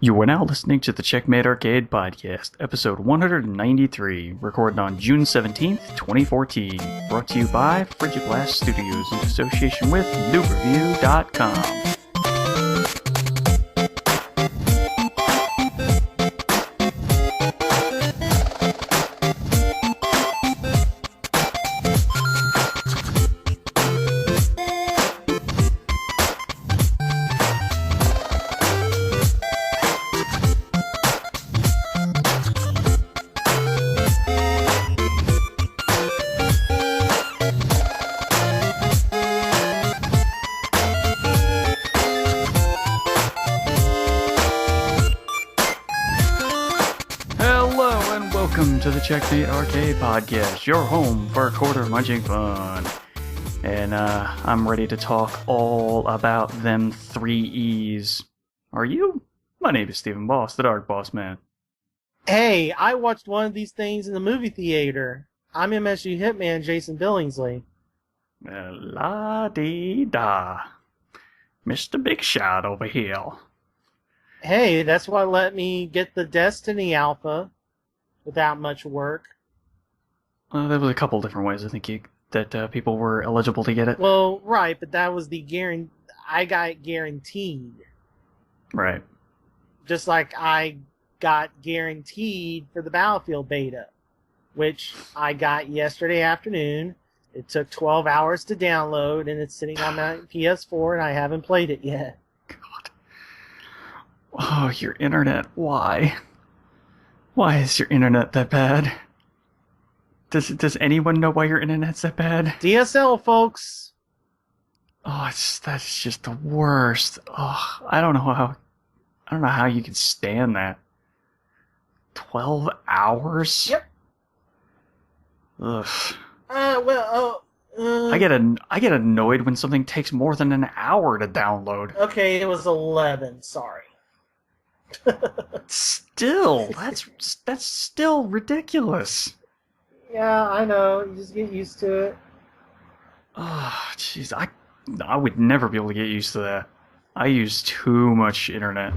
You are now listening to the Checkmate Arcade Podcast, episode 193, recorded on June 17th, 2014. Brought to you by Frigid Blast Studios in association with NoobReview.com. Welcome to the Checkmate Arcade Podcast, your home for quarter munching fun. And I'm ready to talk all about them three E's. Are you? My name is Stephen Boss, the Dark Boss Man. Hey, I watched one of these things in the movie theater. I'm MSU Hitman Jason Billingsley. La-dee-da. Mr. Big Shot over here. Hey, that's what let me get the Destiny Alpha without much work. There was a couple different ways, I think, that people were eligible to get it. Well, right, but that was I got it guaranteed. Right. Just like I got guaranteed for the Battlefield beta, which I got yesterday afternoon. It took 12 hours to download, and it's sitting on my PS4, and I haven't played it yet. God. Oh, your internet. Why? Why is your internet that bad? Does anyone know why your internet's that bad? DSL, folks. Oh, that's just the worst. Oh, I don't know how you can stand that. 12 hours? Yep. Ugh. I get annoyed when something takes more than an hour to download. Okay, it was 11. Sorry. Still, that's still ridiculous. Yeah, I know. You just get used to it. Oh, jeez, I would never be able to get used to that. I use too much internet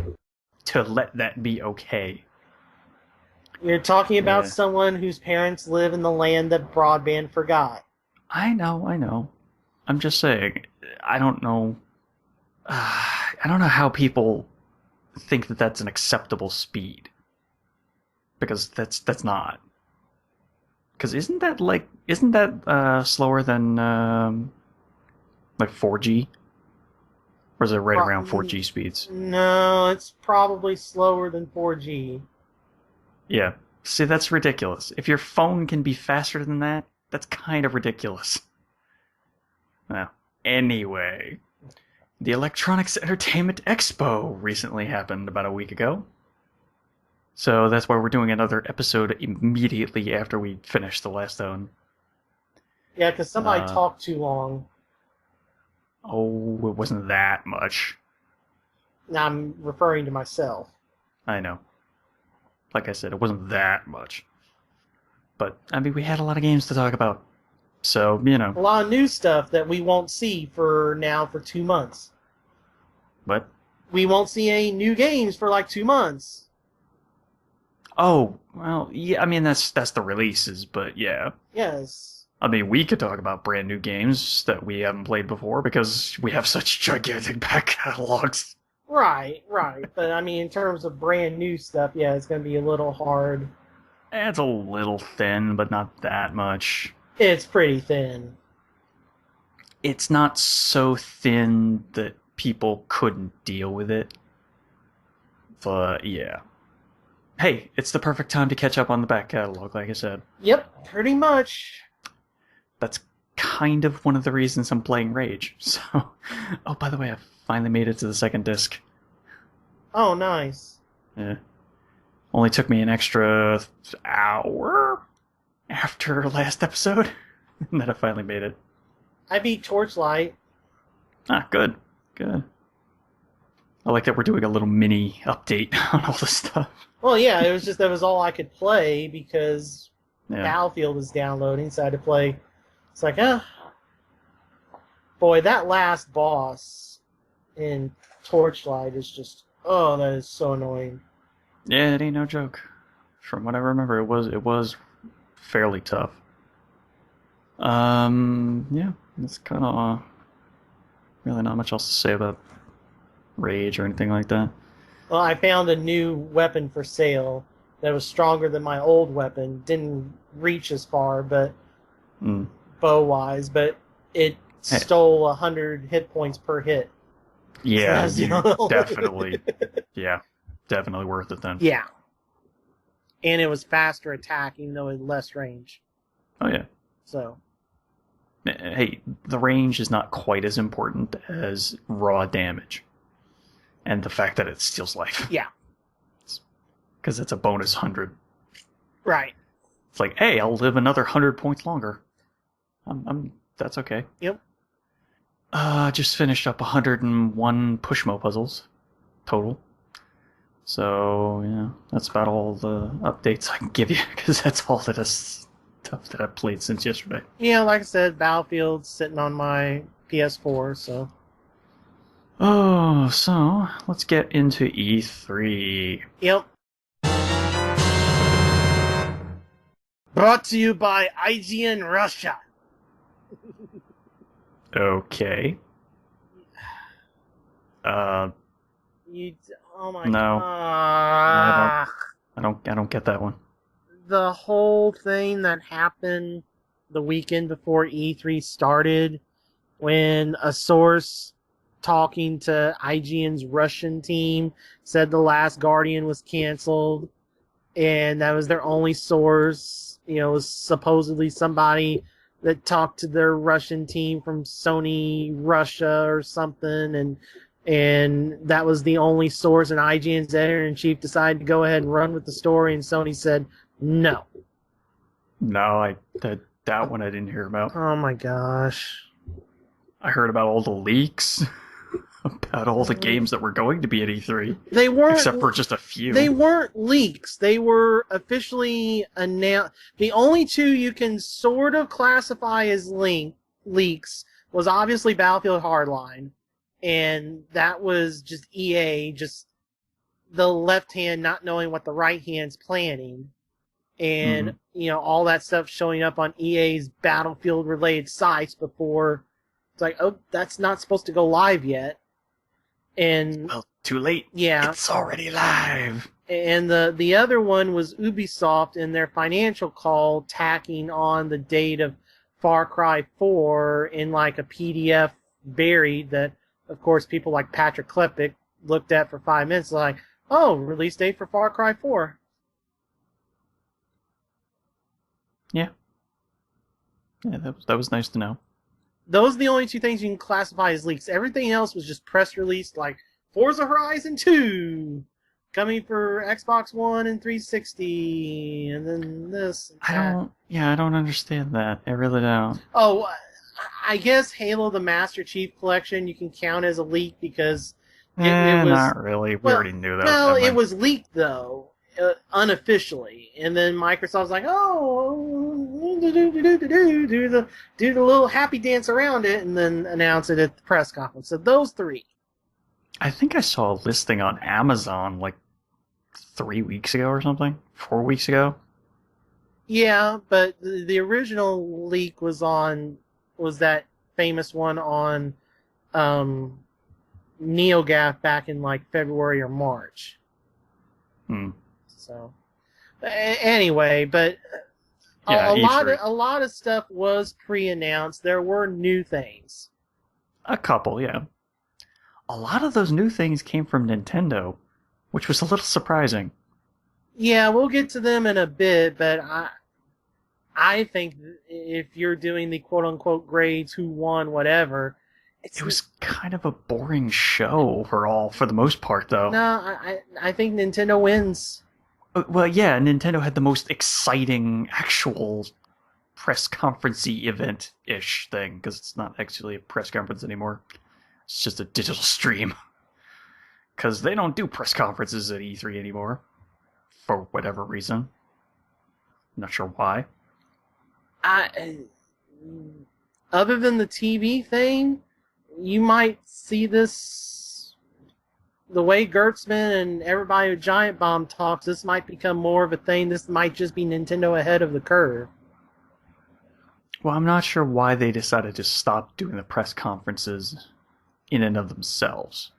to let that be okay. You're talking about someone whose parents live in the land that broadband forgot. I know. I'm just saying, I don't know how people think that that's an acceptable speed. Because that's not. Because isn't that slower than like 4G? Or is it right around 4G speeds? No, it's probably slower than 4G. Yeah. See, that's ridiculous. If your phone can be faster than that, that's kind of ridiculous. Well, anyway, the Electronics Entertainment Expo recently happened about a week ago. So that's why we're doing another episode immediately after we finish the last one. Yeah, because somebody talked too long. Oh, it wasn't that much. Now I'm referring to myself. I know. Like I said, it wasn't that much. But, I mean, we had a lot of games to talk about. So, you know. A lot of new stuff that we won't see for 2 months. What? We won't see any new games for like 2 months. Oh, well, yeah, I mean, that's the releases, but yeah. Yes. I mean, we could talk about brand new games that we haven't played before because we have such gigantic back catalogs. Right. But, I mean, in terms of brand new stuff, yeah, it's going to be a little hard. It's a little thin, but not that much. It's pretty thin. It's not so thin that people couldn't deal with it. But, yeah. Hey, it's the perfect time to catch up on the back catalog, like I said. Yep, pretty much. That's kind of one of the reasons I'm playing Rage. So, oh, by the way, I finally made it to the second disc. Oh, nice. Yeah. Only took me an extra hour after last episode, and then I finally made it. I beat Torchlight. Ah, good. I like that we're doing a little mini update on all this stuff. Well, yeah, that was all I could play because Battlefield was downloading, so I had to play. It's like, boy, that last boss in Torchlight is just Oh, that is so annoying. Yeah, it ain't no joke. From what I remember, it was fairly tough. Yeah, it's kind of really not much else to say about Rage or anything like that. Well, I found a new weapon for sale that was stronger than my old weapon. Didn't reach as far, but Mm. bow wise, but it Hey, stole 100 hit points per hit. So yeah, that's the you only. definitely, yeah, definitely worth it then. Yeah, and it was faster attacking, though it had less range. Oh yeah. So Hey, the range is not quite as important as raw damage and the fact that it steals life yeah, because it's a bonus 100. right. It's like, hey, I'll live another 100 points longer. That's okay. Yep. Just finished up 101 Pushmo puzzles total. So yeah, that's about all the updates I can give you because that's all that is stuff that I've played since yesterday. Yeah, like I said, Battlefield's sitting on my PS4, so. Oh, so let's get into E3. Yep. Brought to you by IGN Russia. Okay. Uh, You, oh my no, god. I don't get that one. The whole thing that happened the weekend before E3 started, when a source talking to IGN's Russian team said The Last Guardian was canceled, and that was their only source. You know, it was supposedly somebody that talked to their Russian team from Sony Russia or something, and that was the only source. And IGN's editor-in-chief decided to go ahead and run with the story, and Sony said no. No, that one I didn't hear about. Oh my gosh. I heard about all the leaks about all the games that were going to be at E3, They weren't except for just a few. They weren't leaks. They were officially announced. The only two you can sort of classify as leaks was obviously Battlefield Hardline, and that was just EA, just the left hand not knowing what the right hand's planning, and all that stuff showing up on EA's Battlefield related sites before it's like, oh, that's not supposed to go live yet. And Well, too late. yeah, It's already live. and the other one was Ubisoft in their financial call tacking on the date of Far Cry 4 in like a PDF buried that, of course, people like Patrick Klepek looked at for 5 minutes like, oh, release date for Far Cry 4. Yeah. Yeah, that was nice to know. Those are the only two things you can classify as leaks. Everything else was just press release like Forza Horizon 2 coming for Xbox One and 360, and then this. And that. I don't understand that. I really don't. Oh, I guess Halo the Master Chief Collection you can count as a leak because it was. Not really. We already knew that. Well, it was leaked though, unofficially, and then Microsoft's like, oh, do the little happy dance around it, and then announce it at the press conference. So those three. I think I saw a listing on Amazon like 3 weeks ago or something. 4 weeks ago. Yeah, but the original leak was that famous one on NeoGAF back in like February or March. So anyway, but yeah, a lot of stuff was pre-announced. There were new things. A couple, yeah. A lot of those new things came from Nintendo, which was a little surprising. Yeah, we'll get to them in a bit, but I think if you're doing the quote-unquote grades, who won, whatever, it was kind of a boring show overall, for the most part, though. No, I think Nintendo wins. Well, yeah, Nintendo had the most exciting actual press conference-y event-ish thing, because it's not actually a press conference anymore. It's just a digital stream. Because they don't do press conferences at E3 anymore. For whatever reason. Not sure why. Other than the TV thing, you might see this the way Gertzman and everybody with Giant Bomb talks, this might become more of a thing. This might just be Nintendo ahead of the curve. Well, I'm not sure why they decided to stop doing the press conferences in and of themselves.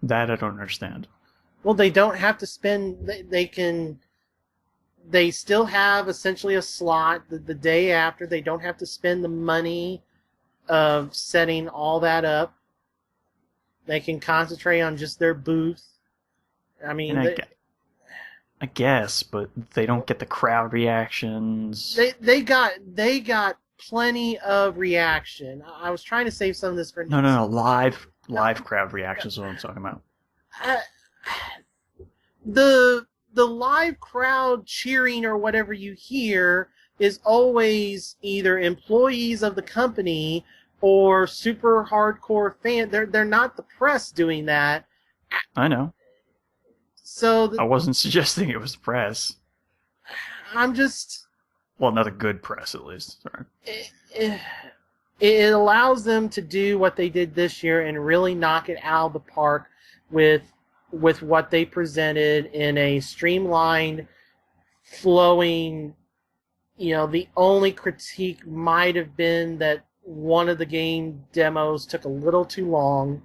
That I don't understand. Well, they don't have to spend. They still have essentially a slot the day after. They don't have to spend the money of setting all that up. They can concentrate on just their booth. I mean, I guess, but they don't get the crowd reactions. They got plenty of reaction. I was trying to save some of this for No. Live crowd reactions is what I'm talking about. The live crowd cheering or whatever you hear is always either employees of the company or super hardcore fans. They're not the press doing that. I know. So I wasn't suggesting it was the press. I'm just... Well, not a good press, at least. Sorry. It allows them to do what they did this year and really knock it out of the park with what they presented in a streamlined, flowing... the only critique might have been that one of the game demos took a little too long.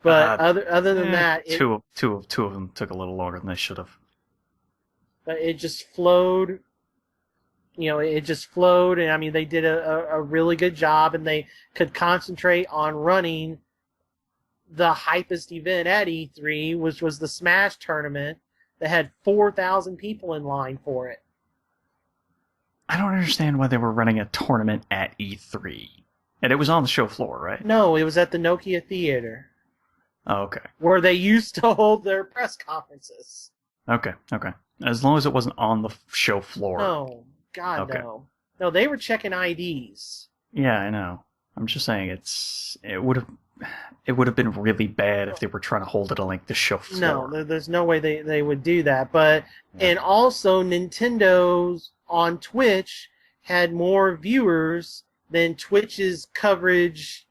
But other than that... Two of them took a little longer than they should have. But it just flowed... it just flowed, and I mean, they did a really good job, and they could concentrate on running the hypest event at E3, which was the Smash tournament that had 4,000 people in line for it. I don't understand why they were running a tournament at E3. And it was on the show floor, right? No, it was at the Nokia Theater. Oh, okay. Where they used to hold their press conferences. Okay. As long as it wasn't on the show floor. No. God, okay. no. No, they were checking IDs. Yeah, I know. I'm just saying it would have been really bad if they were trying to hold it on like the show floor. No, there's no way they would do that. But yeah. And also Nintendo's on Twitch had more viewers than Twitch's coverage.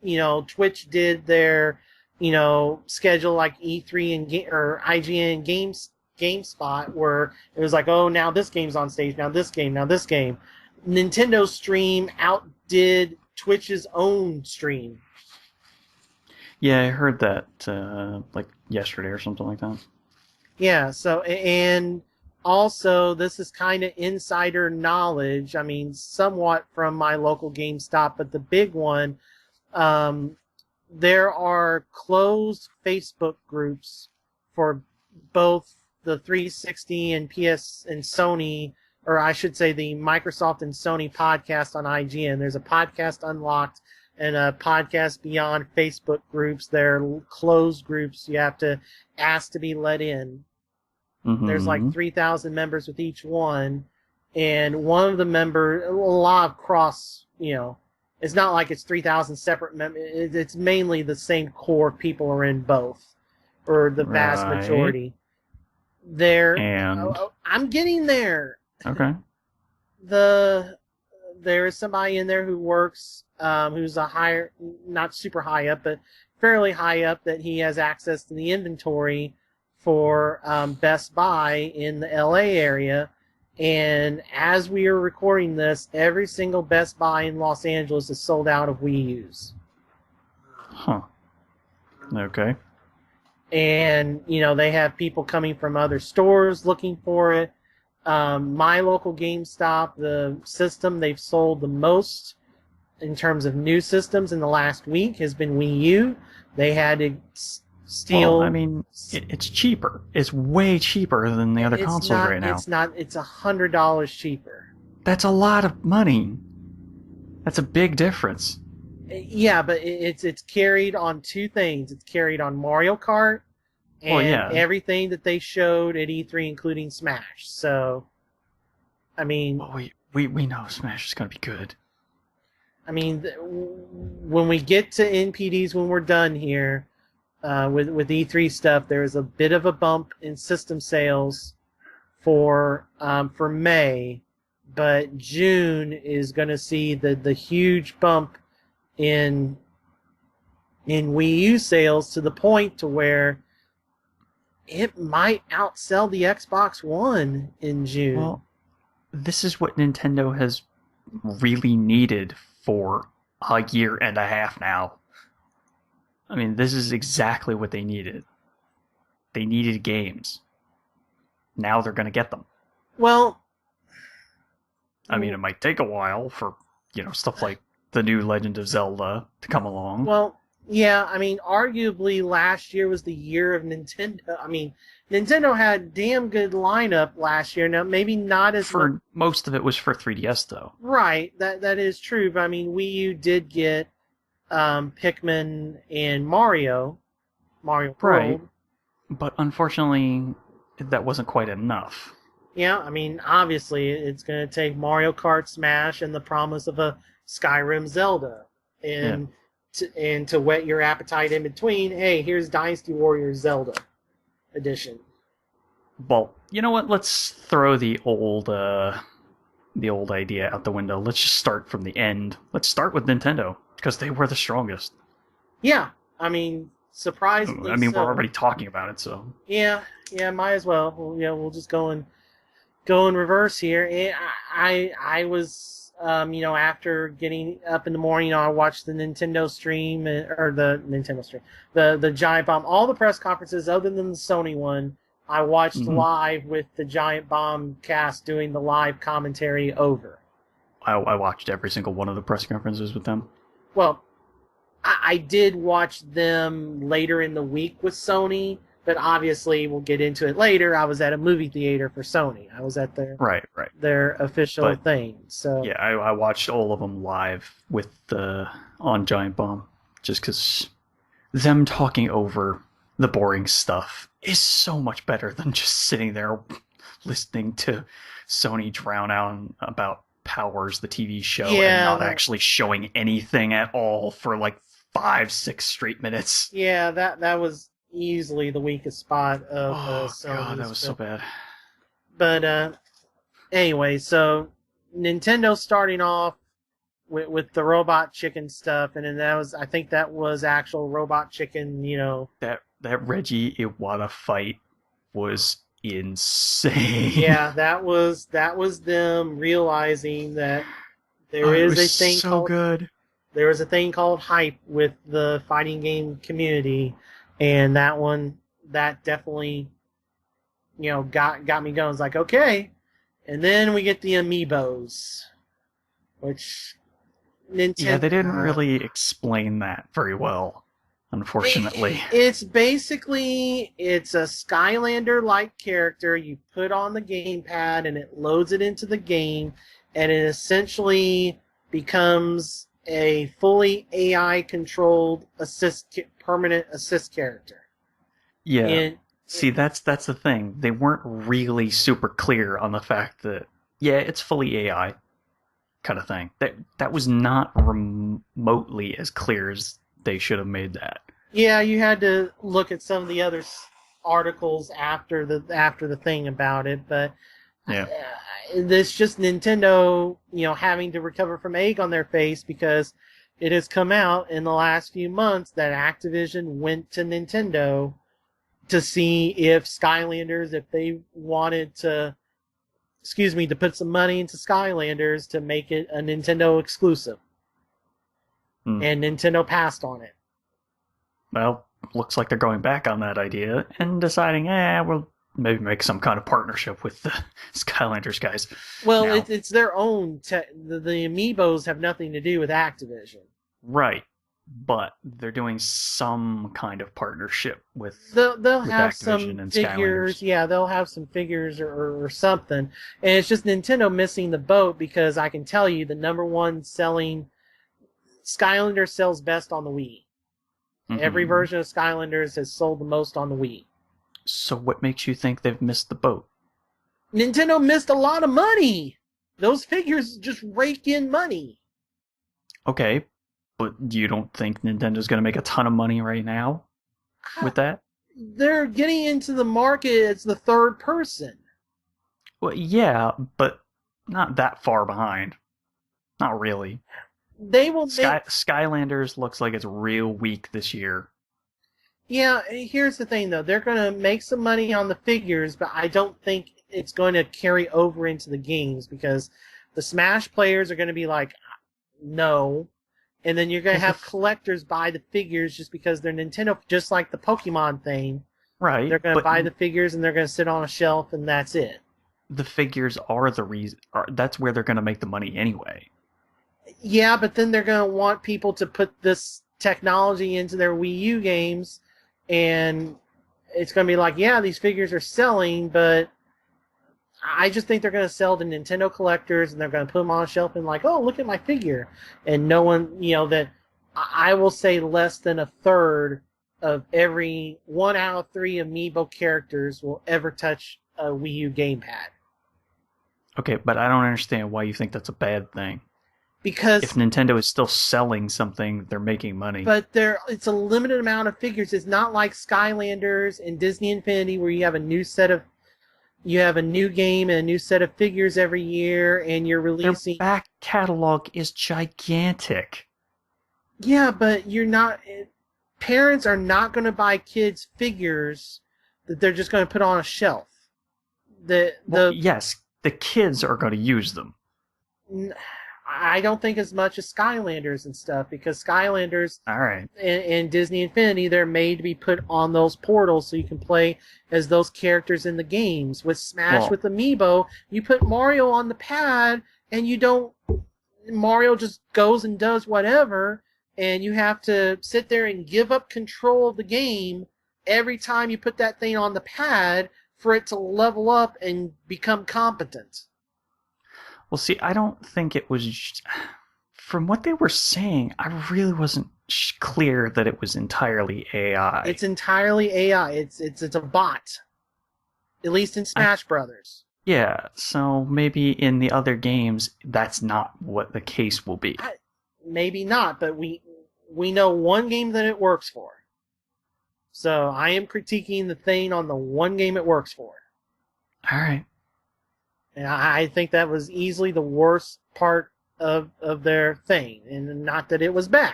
Twitch did their schedule like E3 or IGN GameSpot, where it was like, oh, now this game's on stage, now this game. Nintendo's stream outdid Twitch's own stream. Yeah, I heard that like yesterday or something like that. Yeah, so, and also this is kind of insider knowledge, I mean, somewhat from my local GameStop, but the big one, there are closed Facebook groups for both the 360 and PS and Sony, or I should say the Microsoft and Sony podcast on IGN. There's a Podcast Unlocked and a Podcast Beyond Facebook groups. They're closed groups. You have to ask to be let in. Mm-hmm. There's like 3,000 members with each one. And one of the members, a lot of cross, it's not like it's 3,000 separate members. It's mainly the same core people are in both, or the vast majority. I'm getting there. Okay. There is somebody in there who works, who's not super high up, but fairly high up, that he has access to the inventory for Best Buy in the LA area. And as we are recording this, every single Best Buy in Los Angeles is sold out of Wii U's. Huh. Okay. And, they have people coming from other stores looking for it. My local GameStop, the system they've sold the most in terms of new systems in the last week has been Wii U. They had to steal... Well, I mean, it's cheaper. It's way cheaper than the other consoles right now. It's not. It's $100 cheaper. That's a lot of money. That's a big difference. Yeah, but it's carried on two things. It's carried on Mario Kart and everything that they showed at E3, including Smash. So, I mean... Well, we know Smash is going to be good. I mean, when we get to NPDs, when we're done here, with E3 stuff, there is a bit of a bump in system sales for May, but June is going to see the huge bump in in Wii U sales to the point to where it might outsell the Xbox One in June. Well, this is what Nintendo has really needed for a year and a half now. I mean, this is exactly what they needed. They needed games. Now they're going to get them. Well, I mean, it might take a while for, stuff like the new Legend of Zelda to come along. Well, yeah, I mean, arguably last year was the year of Nintendo. I mean, Nintendo had damn good lineup last year. Now, maybe not as for most of it was for 3DS, though. Right, that is true. But I mean, Wii U did get Pikmin and Mario World. Right. But unfortunately, that wasn't quite enough. Yeah, I mean, obviously, it's going to take Mario Kart Smash and the promise of a Skyrim Zelda, and to whet your appetite in between. Hey, here's Dynasty Warriors Zelda edition. Well, you know what? Let's throw the old idea out the window. Let's just start from the end. Let's start with Nintendo because they were the strongest. Yeah, I mean, surprisingly. I mean, so. We're already talking about it, so. Yeah, might as well. We'll just go in reverse here. I was. After getting up in the morning, I watched the Nintendo stream, the Giant Bomb, all the press conferences other than the Sony one. I watched live with the Giant Bomb cast doing the live commentary over. I watched every single one of the press conferences with them. Well, I did watch them later in the week with Sony, but obviously we'll get into it later. I was at a movie theater for Sony. I was at their official thing. So yeah, I watched all of them live on Giant Bomb, just because them talking over the boring stuff is so much better than just sitting there listening to Sony drown out about Powers, the TV show, and not actually showing anything at all for like 5-6 straight minutes. Yeah, that was easily the weakest spot of Sony's. God, that was so bad. But anyway, so Nintendo starting off with the Robot Chicken stuff, and then I think that was actual Robot Chicken. That Reggie Iwata fight was insane. Yeah, that was them realizing that there is a thing called good. There was a thing called hype with the fighting game community. And that definitely, got me going. It's like, okay. And then we get the Amiibos, which Nintendo... Yeah, they didn't really explain that very well, unfortunately. It's basically, it's a Skylander-like character you put on the gamepad and it loads it into the game, and it essentially becomes a fully AI-controlled permanent assist character. Yeah. See, that's the thing. They weren't really super clear on the fact that, it's fully AI kind of thing. That was not remotely as clear as they should have made that. Yeah, you had to look at some of the other articles after the thing about it, but it's just Nintendo, having to recover from egg on their face because it has come out in the last few months that Activision went to Nintendo to see if Skylanders, if they wanted to put some money into Skylanders to make it a Nintendo exclusive. And Nintendo passed on it. Well, looks like they're going back on that idea and deciding, we'll maybe make some kind of partnership with the Skylanders guys. Well, it's their own. The Amiibos have nothing to do with Activision. Right. But they're doing some kind of partnership with They'll have Activision some figures. Skylanders. Yeah, they'll have some figures or something. And it's just Nintendo missing the boat because I can tell you the number one selling Skylanders sells best on the Wii. Mm-hmm. Every version of Skylanders has sold the most on the Wii. So what makes you think they've missed the boat? Nintendo missed a lot of money. Those figures just rake in money. Okay, but you don't think Nintendo's going to make a ton of money right now with that? They're getting into the market as the third person. Well, yeah, but not that far behind. Not really. they will make. Skylanders looks like it's real weak this year. Yeah, here's the thing though. They're going to make some money on the figures, but I don't think it's going to carry over into the games because the Smash players are going to be like, no. And then you're going to have collectors buy the figures just because they're Nintendo, just like the Pokemon thing. Right. They're going to buy the figures and they're going to sit on a shelf and that's it. The figures are the reason. That's where they're going to make the money anyway. Yeah, but then they're going to want people to put this technology into their Wii U games, and it's going to be like, yeah, these figures are selling, but I just think they're going to sell to Nintendo collectors, and they're going to put them on a shelf and like, oh, look at my figure. And no one, that I will say less than a third of every 1 out of 3 Amiibo characters will ever touch a Wii U gamepad. Okay, but I don't understand why you think that's a bad thing. Because if Nintendo is still selling something, they're making money. But it's a limited amount of figures. It's not like Skylanders and Disney Infinity where you have a new game and a new set of figures every year, and you're releasing. Their back catalog is gigantic. Yeah, but you're not. Parents are not going to buy kids figures that they're just going to put on a shelf. Yes, the kids are going to use them. I don't think as much as Skylanders and stuff, because Skylanders all right. and Disney Infinity, they're made to be put on those portals so you can play as those characters in the games. With Smash, with Amiibo, you put Mario on the pad and Mario just goes and does whatever, and you have to sit there and give up control of the game every time you put that thing on the pad for it to level up and become competent. Well, see, I don't think it was... From what they were saying, I really wasn't clear that it was entirely AI. It's entirely AI. It's a bot. At least in Smash Brothers. Yeah, so maybe in the other games, that's not what the case will be. Maybe not, but we know one game that it works for. So I am critiquing the thing on the one game it works for. All right. And I think that was easily the worst part of their thing. And not that it was bad.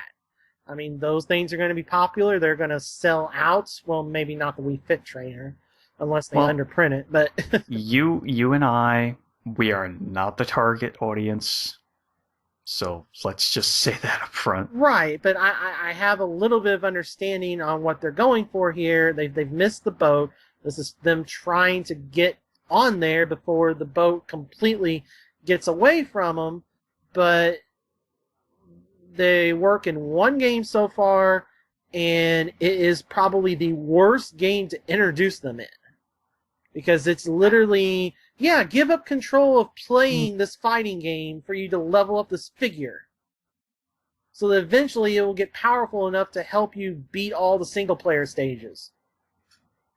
I mean, those things are going to be popular. They're going to sell out. Well, maybe not the Wii Fit Trainer, unless they underprint it. But you and I, we are not the target audience. So let's just say that up front. Right, but I have a little bit of understanding on what they're going for here. They've missed the boat. This is them trying to get on there before the boat completely gets away from them, but they work in one game so far, and it is probably the worst game to introduce them in. Because it's literally, give up control of playing this fighting game for you to level up this figure. So that eventually it will get powerful enough to help you beat all the single-player stages.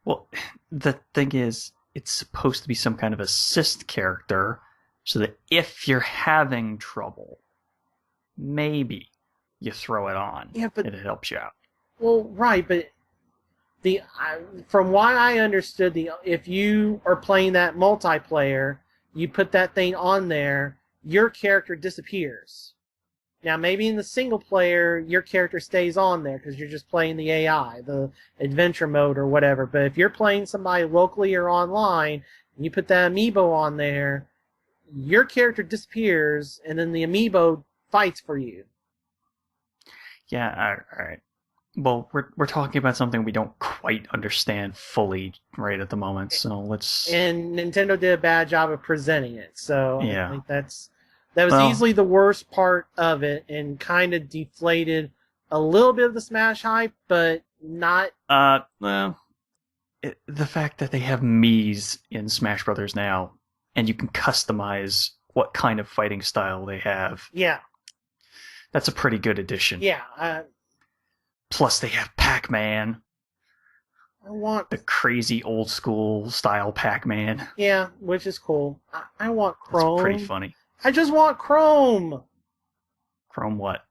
Well, the thing is, it's supposed to be some kind of assist character, so that if you're having trouble, maybe you throw it on, and it helps you out. Well, right, but from what I understood, if you are playing that multiplayer, you put that thing on there, your character disappears. Now, maybe in the single player, your character stays on there because you're just playing the AI, the adventure mode or whatever. But if you're playing somebody locally or online, and you put that amiibo on there, your character disappears, and then the amiibo fights for you. Yeah, all right. Well, we're talking about something we don't quite understand fully right at the moment, so let's... And Nintendo did a bad job of presenting it, so yeah. I think that was easily the worst part of it, and kind of deflated a little bit of the Smash hype, but not... the fact that they have Miis in Smash Brothers now, and you can customize what kind of fighting style they have. Yeah. That's a pretty good addition. Yeah, Plus, they have Pac-Man. I want the crazy old school style Pac-Man. Yeah, which is cool. I want Chrome. That's pretty funny. I just want Chrome. Chrome what?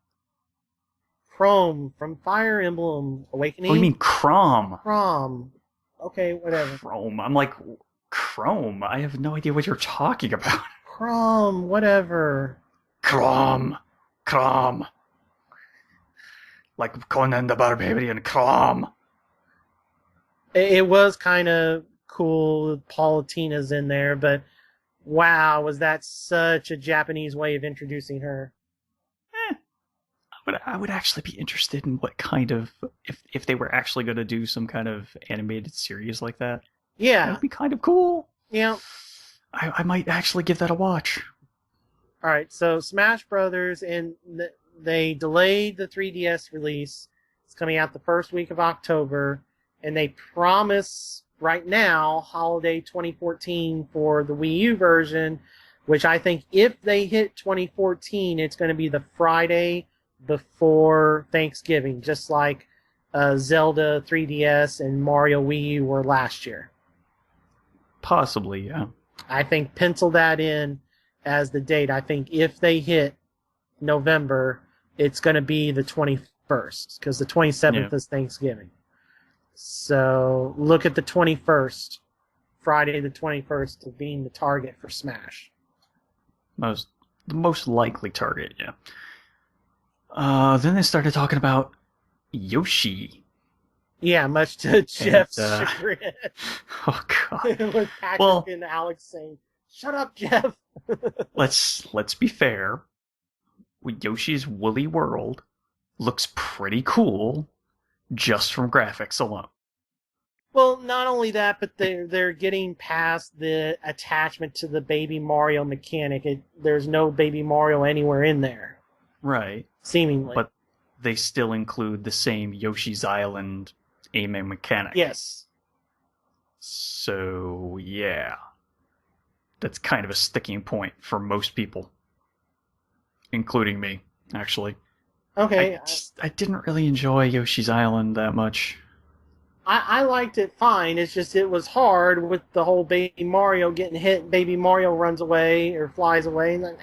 Chrome from Fire Emblem Awakening. Oh, you mean Crom? Chrome. Okay, whatever. Chrome. I'm like, Chrome? I have no idea what you're talking about. Chrome, whatever. Crom. Crom. Like Conan the Barbarian Crom. It was kind of cool. Paulina's in there, but wow, was that such a Japanese way of introducing her? But I would actually be interested in what kind of if they were actually going to do some kind of animated series like that. Yeah, That'd be kind of cool. yeah. I might actually give that a watch. All right, so Smash Brothers, and they delayed the 3DS release. It's coming out the first week of October, and they promise right now holiday 2014 for the Wii U version, which I think if they hit 2014, it's going to be the Friday before Thanksgiving, just like Zelda 3DS and Mario Wii U were last year. Possibly, yeah. I think pencil that in as the date. I think if they hit November, it's going to be the 21st, because the 27th is Thanksgiving. So look at the 21st, Friday the 21st, as being the target for Smash. The most likely target, yeah. Then they started talking about Yoshi. Yeah, much to Jeff's chagrin. Oh God. With Patrick and Alex saying, "Shut up, Jeff." Let's be fair. Yoshi's Woolly World looks pretty cool just from graphics alone. Well, not only that, but they're getting past the attachment to the Baby Mario mechanic. There's no Baby Mario anywhere in there. Right. Seemingly. But they still include the same Yoshi's Island aiming mechanic. Yes. So, yeah. That's kind of a sticking point for most people. Including me, actually. Okay. I didn't really enjoy Yoshi's Island that much. I liked it fine. It's just it was hard with the whole Baby Mario getting hit. Baby Mario runs away or flies away, and then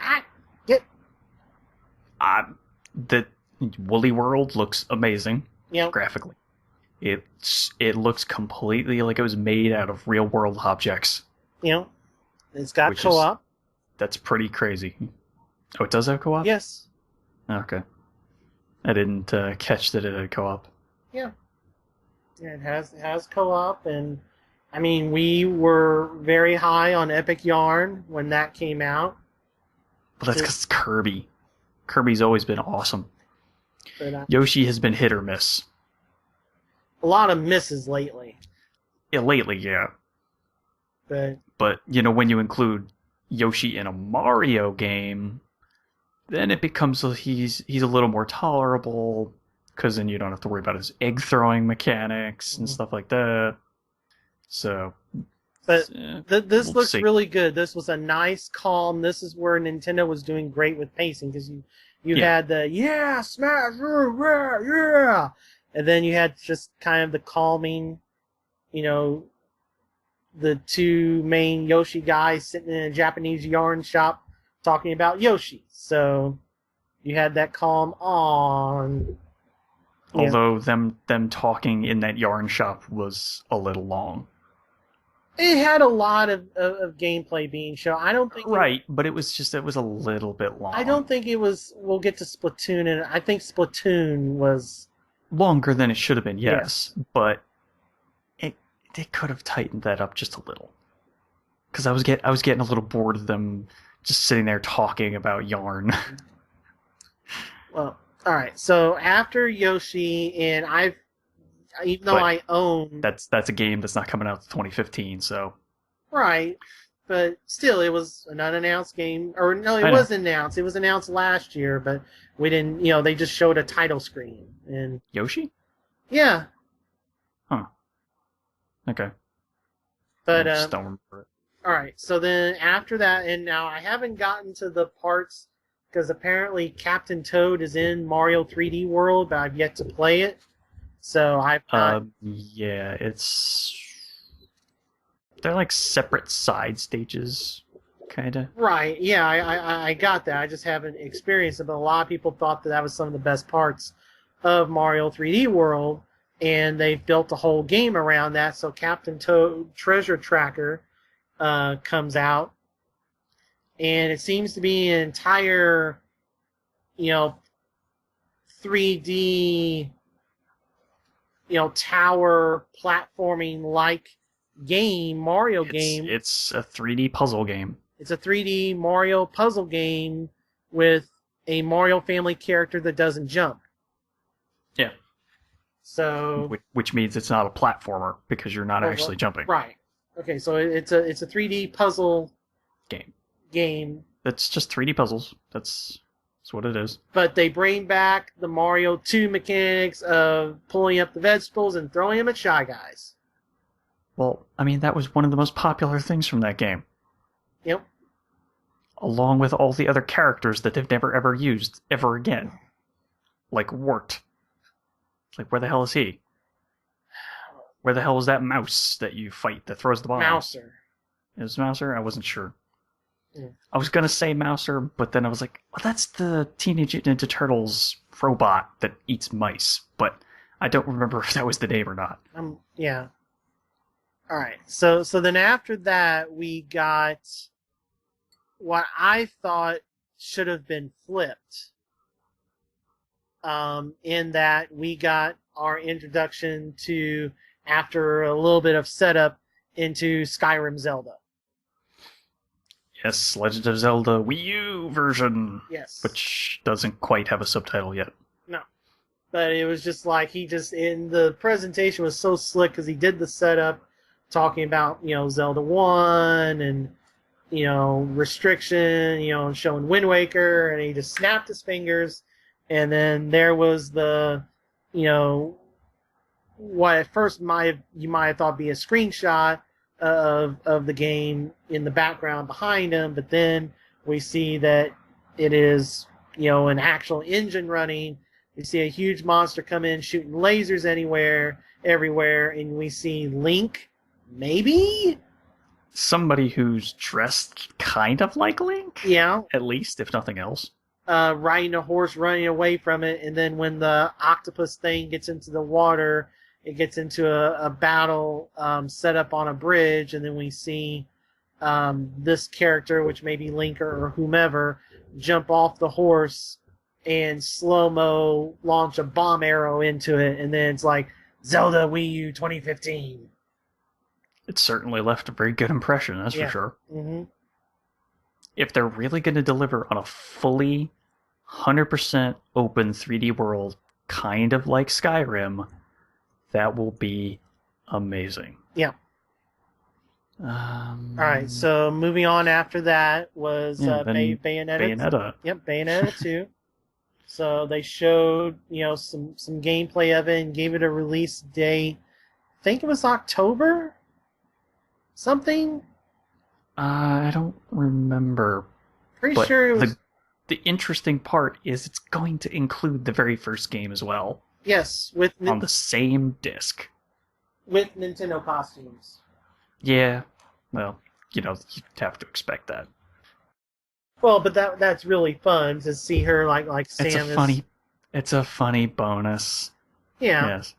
get. The Woolly World looks amazing. Yep. Graphically. It looks completely like it was made out of real world objects. You know, it's got co-op. That's pretty crazy. Oh, it does have co-op? Yes. Okay. I didn't catch that it had co-op. Yeah. It has co-op, and I mean, we were very high on Epic Yarn when that came out. Well, that's because it's Kirby. Kirby's always been awesome. But, Yoshi has been hit or miss. A lot of misses lately. Yeah, lately, yeah. But when you include Yoshi in a Mario game, then it becomes he's a little more tolerable, because then you don't have to worry about his egg throwing mechanics and stuff like that. So, but this looks really good. This was a nice, calm. This is where Nintendo was doing great with pacing, because you had the smash, yeah, and then you had just kind of the calming, the two main Yoshi guys sitting in a Japanese yarn shop talking about Yoshi. So you had that calm on. Although them talking in that yarn shop was a little long. It had a lot of gameplay being shown. I don't think but it was a little bit long. I don't think it was. We'll get to Splatoon, and I think Splatoon was longer than it should have been. Yes. But they could have tightened that up just a little. Because I was getting a little bored of them just sitting there talking about yarn. Well, all right. So after Yoshi, and even though I own... That's a game that's not coming out until 2015, so... Right. But still, it was an unannounced game. Or, no, it was announced. It was announced last year, but we didn't... they just showed a title screen. And Yoshi? Yeah. Huh. Okay. But, I just don't remember it. All right. So then after that, and now I haven't gotten to the parts, because apparently Captain Toad is in Mario 3D World, but I've yet to play it. So I've not... yeah, they're like separate side stages, kind of. Right, yeah, I got that. I just haven't experienced it, but a lot of people thought that was some of the best parts of Mario 3D World, and they've built a whole game around that. So Captain Toad Treasure Tracker comes out, and it seems to be an entire, 3D, tower platforming like game, Mario game. It's a 3D puzzle game. It's a 3D Mario puzzle game with a Mario family character that doesn't jump. Yeah. So, which means it's not a platformer because you're not actually jumping. Right. Okay, so it's a 3D puzzle game. It's just 3D puzzles. That's what it is. But they bring back the Mario 2 mechanics of pulling up the vegetables and throwing them at Shy Guys. Well, I mean, that was one of the most popular things from that game. Yep. Along with all the other characters that they've never ever used ever again. Like Wart. Like, where the hell is he? Where the hell is that mouse that you fight that throws the bomb? Mouser. Is it Mouser? I wasn't sure. Yeah. I was going to say Mouser, but then I was like, well, that's the Teenage Mutant Ninja Turtles robot that eats mice. But I don't remember if that was the name or not. Yeah. All right. So then after that, we got what I thought should have been flipped. In that we got our introduction to, after a little bit of setup, into Skyrim Zelda. Yes, Legend of Zelda Wii U version. Yes. Which doesn't quite have a subtitle yet. No. But it was just like, in the presentation was so slick because he did the setup talking about, Zelda 1 and, restriction, showing Wind Waker, and he just snapped his fingers, and then there was the, what at first you might have thought be a screenshot of the game in the background behind him, but then we see that it is, an actual engine running. We see a huge monster come in shooting lasers everywhere, and we see Link, maybe? Somebody who's dressed kind of like Link? Yeah. At least, if nothing else. Riding a horse, running away from it, and then when the octopus thing gets into the water, it gets into a battle set up on a bridge, and then we see this character, which may be Link or whomever, jump off the horse and slow-mo launch a bomb arrow into it, and then it's like, Zelda Wii U 2015. It certainly left a very good impression, that's for sure. Mm-hmm. If they're really going to deliver on a fully 100% open 3D world, kind of like Skyrim, that will be amazing. Yeah. All right, so moving on after that was Bayonetta. Yep, Bayonetta 2. So they showed, some gameplay of it and gave it a release date. I think it was October? Something? I don't remember. Pretty sure it was... The interesting part is it's going to include the very first game as well. Yes, on the same disc. With Nintendo costumes. Yeah, well, you'd have to expect that. Well, but that's really fun to see her like Samus. It's a funny bonus. Yeah. Yes.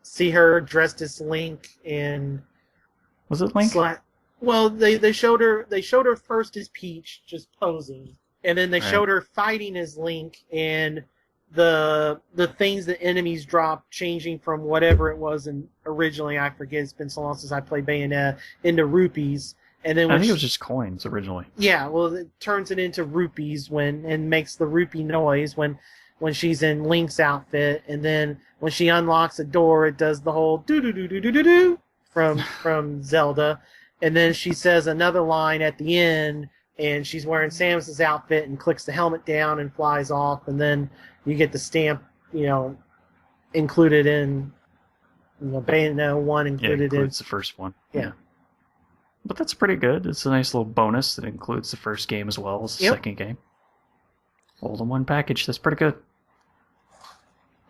See her dressed as Link in. Was it Link? Well, they showed her first as Peach, just posing, and then they showed her fighting as Link, and the things that enemies drop changing from whatever it was originally, I forget, it's been so long since I played Bayonetta, into rupees. And then I think it was just coins originally. Yeah, well, it turns it into rupees and makes the rupee noise when she's in Link's outfit, and then when she unlocks a door, it does the whole do do do do do do do from Zelda, and then she says another line at the end, and she's wearing Samus's outfit and clicks the helmet down and flies off, and then you get the stamp, included in Bayonetta 1 included in the first one. Yeah. But that's pretty good. It's a nice little bonus that includes the first game as well as the second game. All in one package. That's pretty good.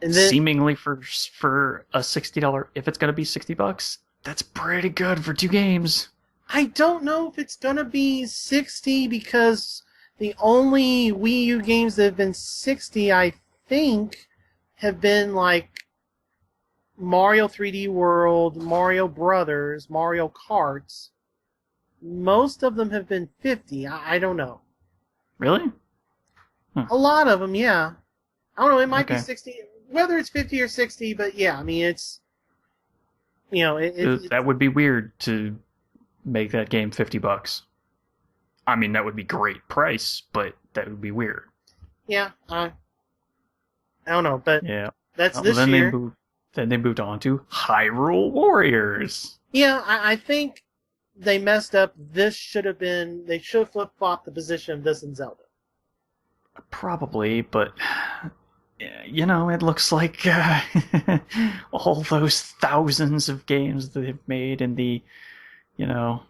And then, seemingly for a $60, if it's going to be $60, that's pretty good for 2 games. I don't know if it's going to be 60 because the only Wii U games that have been 60, I think, have been like Mario 3D World, Mario Brothers, Mario Karts. Most of them have been 50. I don't know. Really? A lot of them, yeah. I don't know. It might be Okay. 60, whether it's 50 or 60. But yeah, I mean, it's That would be weird to make that game $50. I mean, that would be great price, but that would be weird. yeah. I don't know, but Yeah. that's Well, this year. Then they moved on to Hyrule Warriors. Yeah, I think they messed up. They should have flip flopped the position of this and Zelda. Probably, but it looks like all those thousands of games that they've made in the, you know,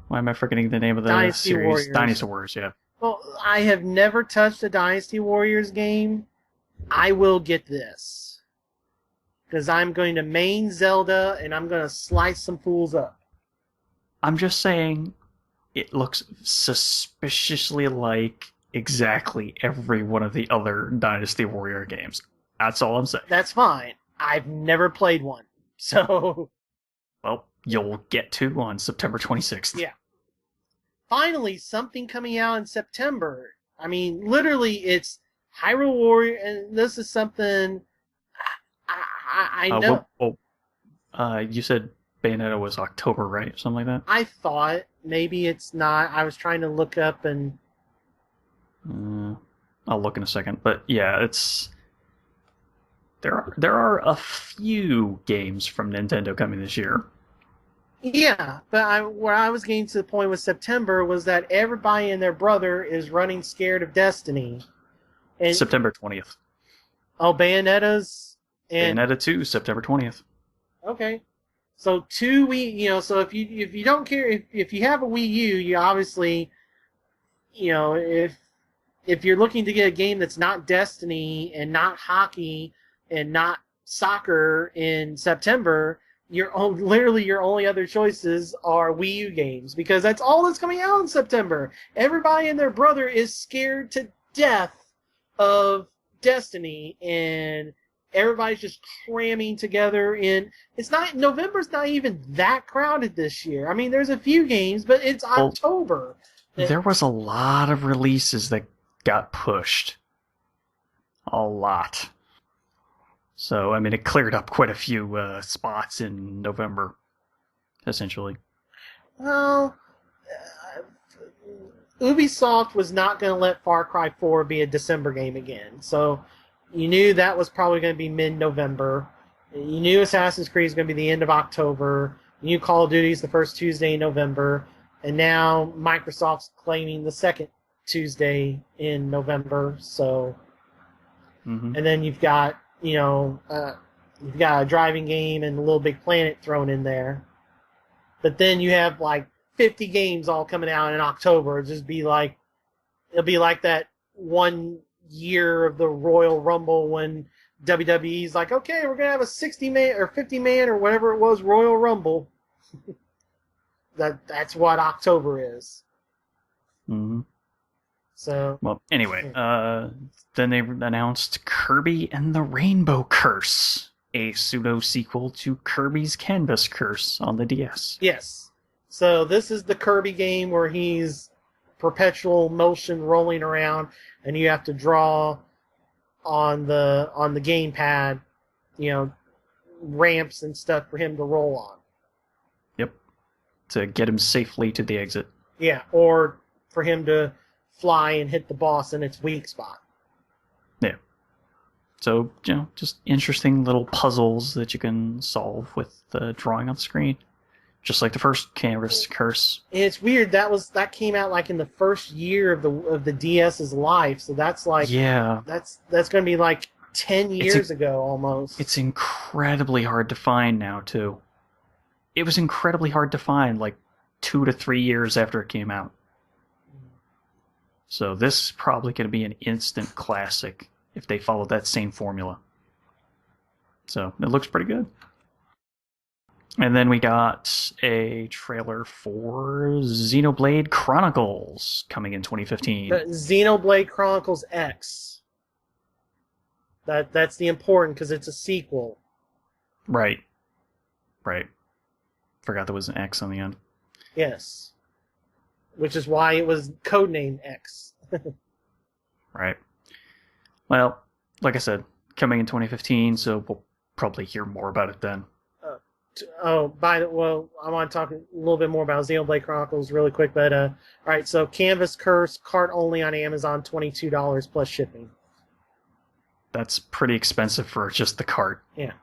why am I forgetting the name of the Dynasty series? Warriors. Dynasty Warriors, yeah. Well, I have never touched a Dynasty Warriors game. I will get this. Because I'm going to main Zelda and I'm going to slice some fools up. I'm just saying, it looks suspiciously like exactly every one of the other Dynasty Warrior games. That's all I'm saying. That's fine. I've never played one. So, Well, you'll get to on September 26th. yeah. Finally, something coming out in September. I mean, literally, it's Hyrule Warrior, and this is something I know. You said Bayonetta was October, right? Something like that? I thought maybe it's not. I was trying to look up and... I'll look in a second. But yeah, it's... There are a few games from Nintendo coming this year. Yeah, but where I was getting to the point with September was that everybody and their brother is running scared of Destiny. And, September 20th. Oh, Bayonetta's... Bayonetta 2, September 20th. Okay. So two Wii, so if you don't care, if you have a Wii U, you obviously, if you're looking to get a game that's not Destiny and not hockey and not soccer in September, literally your only other choices are Wii U games, because that's all that's coming out in September. Everybody and their brother is scared to death of Destiny, and everybody's just cramming together November's not even that crowded this year. I mean, there's a few games, but it's October. There was a lot of releases that got pushed. A lot. So, I mean, it cleared up quite a few spots in November, essentially. Well, Ubisoft was not going to let Far Cry 4 be a December game again. So, you knew that was probably going to be mid-November. You knew Assassin's Creed was going to be the end of October. You knew Call of Duty is the first Tuesday in November. And now Microsoft's claiming the second Tuesday in November. So, And then you've got, you've got a driving game and a Little Big Planet thrown in there. But then you have like 50 games all coming out in October. It'll be like that one year of the Royal Rumble when WWE's like, okay, we're gonna have a 60-man or 50-man or whatever it was Royal Rumble. That's what October is. Mm-hmm. So, well, anyway, then they announced Kirby and the Rainbow Curse, a pseudo sequel to Kirby's Canvas Curse on the DS. Yes. So this is the Kirby game where he's perpetual motion rolling around, and you have to draw on the gamepad, ramps and stuff for him to roll on. Yep. To get him safely to the exit. Yeah, or for him to fly and hit the boss in its weak spot. Yeah. So, just interesting little puzzles that you can solve with drawing on the screen. Just like the first Canvas Curse. And it's weird, that came out like in the first year of the DS's life, so that's like, yeah, that's going to be like 10 years ago almost. It's incredibly hard to find now too. It was incredibly hard to find like 2 to 3 years after it came out. So this is probably going to be an instant classic if they follow that same formula. So it looks pretty good. And then we got a trailer for Xenoblade Chronicles coming in 2015. Xenoblade Chronicles X. That's the important, because it's a sequel. Right. Forgot there was an X on the end. Yes. Which is why it was codenamed X. Right. Well, like I said, coming in 2015, so we'll probably hear more about it then. Well, I want to talk a little bit more about Xenoblade Chronicles really quick, but all right. So Canvas Curse cart only on Amazon, $22 plus shipping. That's pretty expensive for just the cart. Yeah.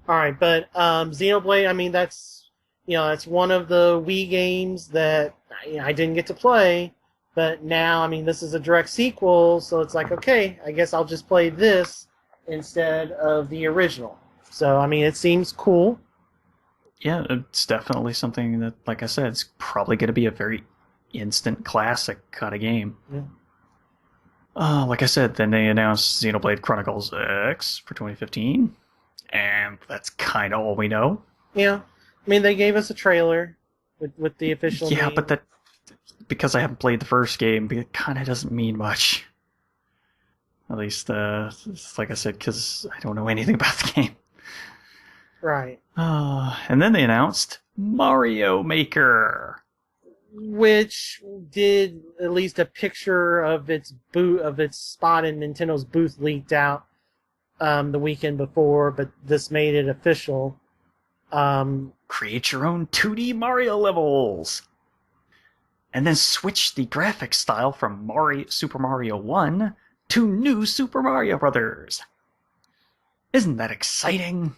All right, but Xenoblade, I mean, that's one of the Wii games that I didn't get to play, but now, I mean, this is a direct sequel, so it's like, okay, I guess I'll just play this instead of the original. So, I mean, it seems cool. Yeah, it's definitely something that, like I said, it's probably going to be a very instant classic kind of game. Yeah. Like I said, then they announced Xenoblade Chronicles X for 2015, and that's kind of all we know. Yeah, I mean, they gave us a trailer with the official Yeah, name. but that, because I haven't played the first game, it kind of doesn't mean much. At least, like I said, because I don't know anything about the game. Right. And then they announced Mario Maker, which did at least a picture of its spot in Nintendo's booth leaked out the weekend before, but this made it official. Create your own 2D Mario levels, and then switch the graphic style from Super Mario 1 to New Super Mario Brothers. Isn't that exciting?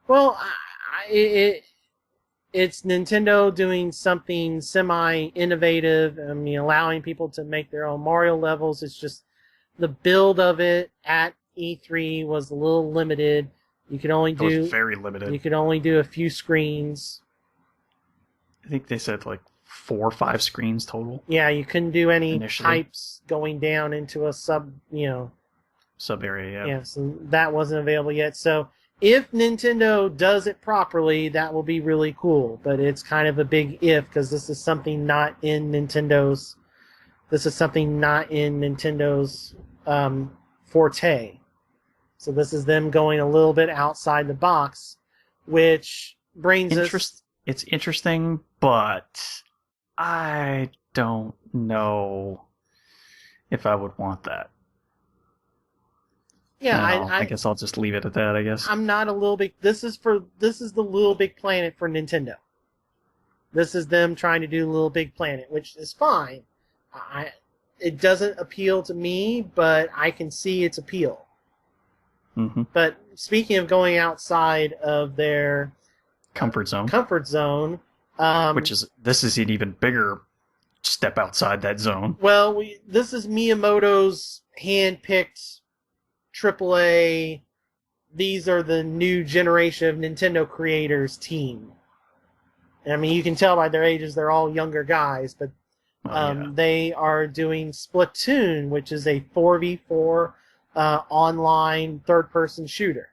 Well, it's Nintendo doing something semi-innovative. I mean, allowing people to make their own Mario levels. It's just the build of it at E3 was a little limited. You could only do very limited. You could only do a few screens. I think they said like 4 or 5 screens total. Yeah, you couldn't do any initially. types going down into a sub area. Yeah. Yeah, so that wasn't available yet. So if Nintendo does it properly, that will be really cool. But it's kind of a big if, because this is something not in Nintendo's. This is something not in Nintendo's forte. So this is them going a little bit outside the box, which brings us. It's interesting, but I don't know if I would want that. Yeah, I guess I'll just leave it at that. I guess I'm not a Little Big. This is the Little Big Planet for Nintendo. This is them trying to do Little Big Planet, which is fine. It doesn't appeal to me, but I can see its appeal. Mm-hmm. But speaking of going outside of their comfort zone, this is an even bigger step outside that zone. Well, this is Miyamoto's hand-picked AAA. These are the new generation of Nintendo creators team. I mean, you can tell by their ages; they're all younger guys, but they are doing Splatoon, which is a 4v4 online third-person shooter.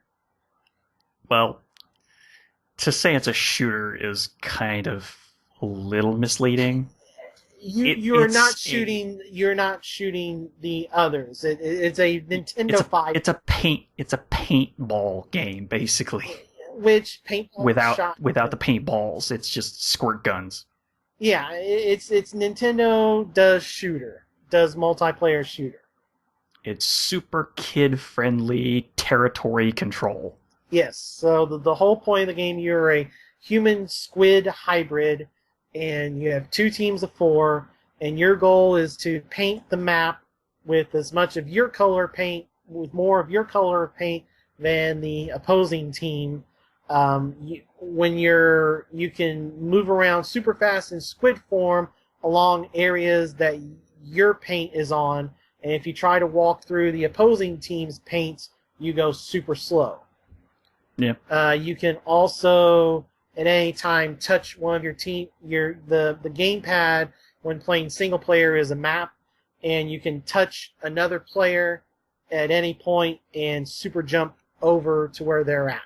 Well, to say it's a shooter is kind of a little misleading. You're not shooting the others. It's a Nintendo 5. It's a paintball game, basically. Which paintball without the paintballs, it's just squirt guns. Yeah, it's Nintendo does multiplayer shooter. It's super kid-friendly territory control. Yes, so the whole point of the game, you're a human squid hybrid, and you have 2 teams of 4, and your goal is to paint the map with as much of your color paint, with more of your color paint than the opposing team. You can move around super fast in squid form along areas that your paint is on, and if you try to walk through the opposing team's paints, you go super slow. Yeah. You can also at any time touch one of your team. The gamepad when playing single player is a map, and you can touch another player at any point and super jump over to where they're at.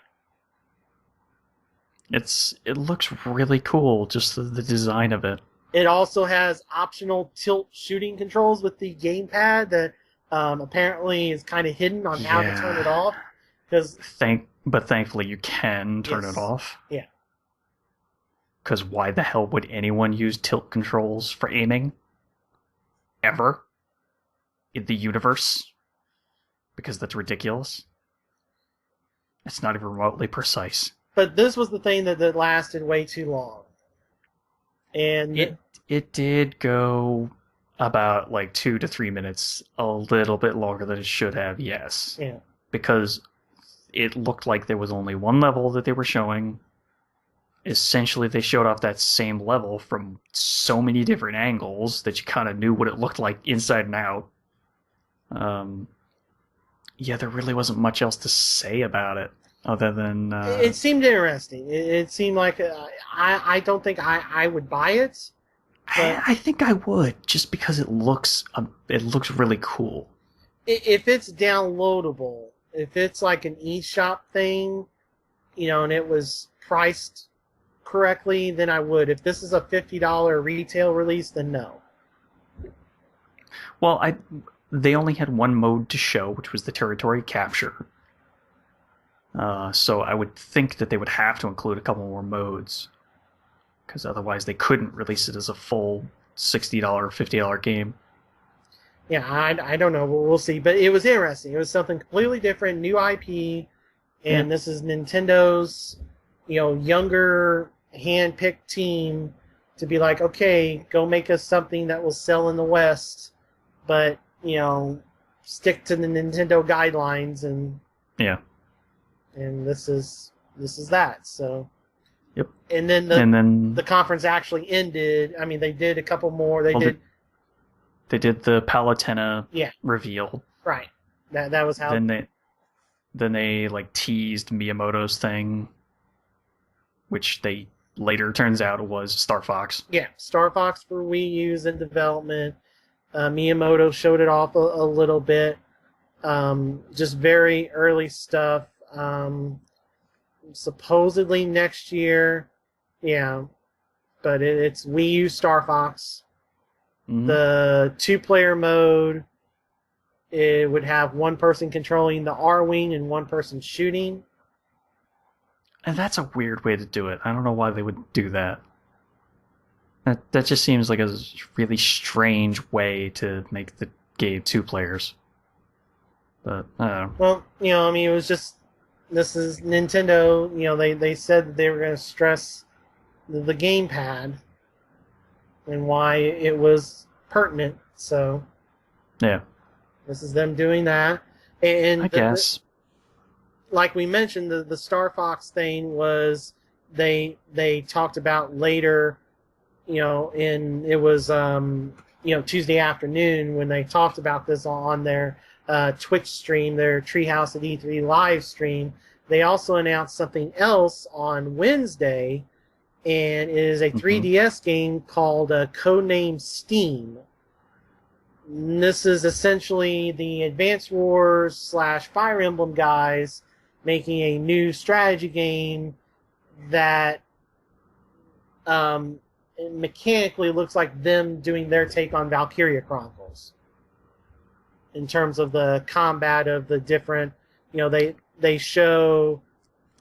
It looks really cool, just the design of it. It also has optional tilt shooting controls with the gamepad that apparently is kind of hidden on how to turn it off. But thankfully you can turn it off. Yeah. Because why the hell would anyone use tilt controls for aiming? Ever? In the universe? because that's ridiculous. It's not even remotely precise. But this was the thing that lasted way too long. And it did go about like 2 to 3 minutes, a little bit longer than it should have, yes. Yeah. Because it looked like there was only one level that they were showing. Essentially, they showed off that same level from so many different angles that you kind of knew what it looked like inside and out. Yeah, there really wasn't much else to say about it other than... It seemed interesting. It seemed like... I don't think I would buy it. I think I would, just because it looks really cool. If it's downloadable, if it's like an eShop thing, and it was priced correctly, then I would. If this is a $50 retail release, then no. Well, they only had one mode to show, which was the territory capture. So I would think that they would have to include a couple more modes, because otherwise they couldn't release it as a full $60, $50 game. Yeah, I don't know. We'll see. But it was interesting. It was something completely different, new IP, and this is Nintendo's, younger hand-picked team to be like, okay, go make us something that will sell in the West, but stick to the Nintendo guidelines, and this is that. So. Yep. And then the conference actually ended. I mean, they did a couple more. They did the Palutena reveal. Right. That was how. Then they like teased Miyamoto's thing, which they later turns out was Star Fox. Yeah, Star Fox for Wii U's in development. Miyamoto showed it off a little bit. Just very early stuff. Supposedly next year, but it's Wii U Star Fox. Mm-hmm. The 2-player mode, it would have one person controlling the R-Wing and one person shooting. And that's a weird way to do it. I don't know why they would do that. That just seems like a really strange way to make the game 2 players. But, I don't know. Well, it was just... This is Nintendo. They said that they were going to stress the gamepad and why it was pertinent. So, this is them doing that. And I guess, like we mentioned, the Star Fox thing was they talked about later. It was Tuesday afternoon when they talked about this on their Twitch stream, their Treehouse at E3 live stream. They also announced something else on Wednesday, and it is a 3DS game called Codename Steam. And this is essentially the Advance Wars / Fire Emblem guys making a new strategy game that mechanically looks like them doing their take on Valkyria Chronicles. In terms of the combat of the different, they show,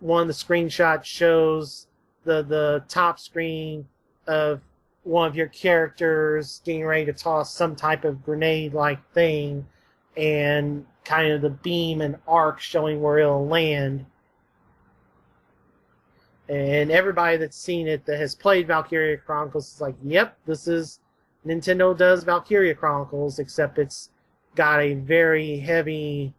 one of the screenshots shows the top screen of one of your characters getting ready to toss some type of grenade-like thing, and kind of the beam and arc showing where it'll land. And everybody that's seen it that has played Valkyria Chronicles is like, yep, this is Nintendo does Valkyria Chronicles, except it's got a very heavy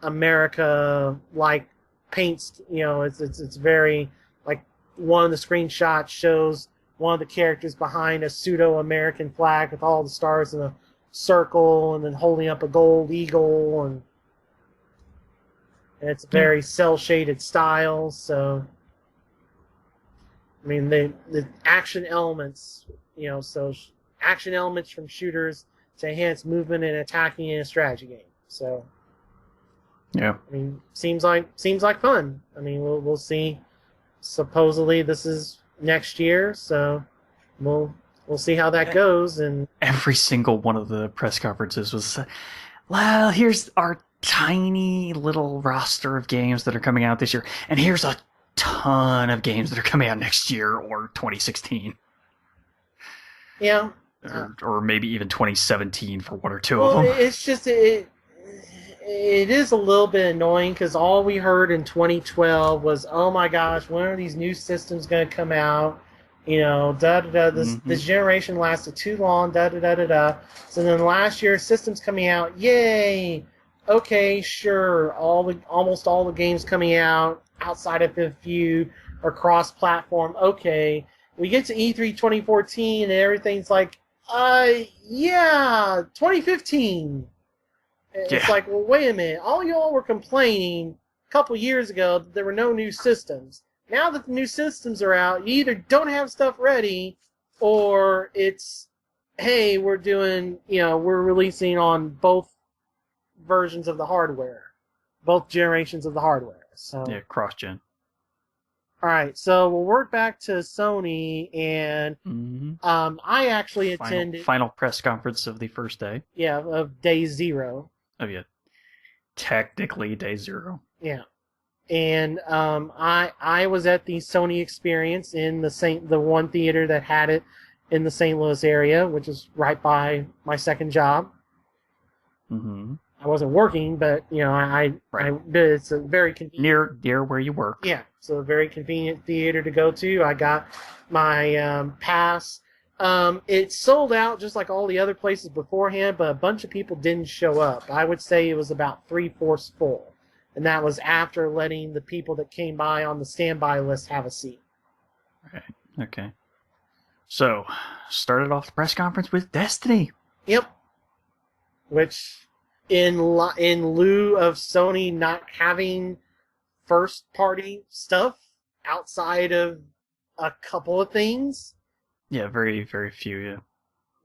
America-like paints. It's very, like, one of the screenshots shows one of the characters behind a pseudo-American flag with all the stars in a circle, and then holding up a gold eagle, and it's a very cel-shaded style. So, I mean, the action elements, so action elements from shooters to enhance movement and attacking in a strategy game. So, I mean, seems like fun. I mean, we'll see. Supposedly this is next year, so we'll see how that goes. And every single one of the press conferences was, well, here's our tiny little roster of games that are coming out this year, and here's a ton of games that are coming out next year or 2016. Yeah. Or maybe even 2017 for one or two of them. It's just It is a little bit annoying because all we heard in 2012 was, "Oh my gosh, when are these new systems going to come out?" You know, da da da. This generation lasted too long. Da da da da da. So then last year, systems coming out. Yay! Okay, sure. Almost all the games coming out outside of a few are cross-platform. Okay, we get to E3 2014 and everything's like, yeah, 2015. It's like, well, wait a minute. All y'all were complaining a couple years ago that there were no new systems. Now that the new systems are out, you either don't have stuff ready, or it's, hey, we're releasing on both versions of the hardware, both generations of the hardware. So yeah, cross-gen. All right, so we'll work back to Sony, and I actually attended final press conference of the first day. Yeah, of day 0. Oh yeah, technically day 0. Yeah, and I was at the Sony Experience in the one theater that had it in the St. Louis area, which is right by my second job. Mm-hmm. I wasn't working, but it's a very convenient near where you work. Yeah, so a very convenient theater to go to. I got my pass. It sold out just like all the other places beforehand, but a bunch of people didn't show up. I would say it was about 3/4 full, and that was after letting the people that came by on the standby list have a seat. Right. Okay. So, started off the press conference with Destiny. Yep. Which, in lieu of Sony not having first-party stuff outside of a couple of things. Yeah, very, very few, yeah.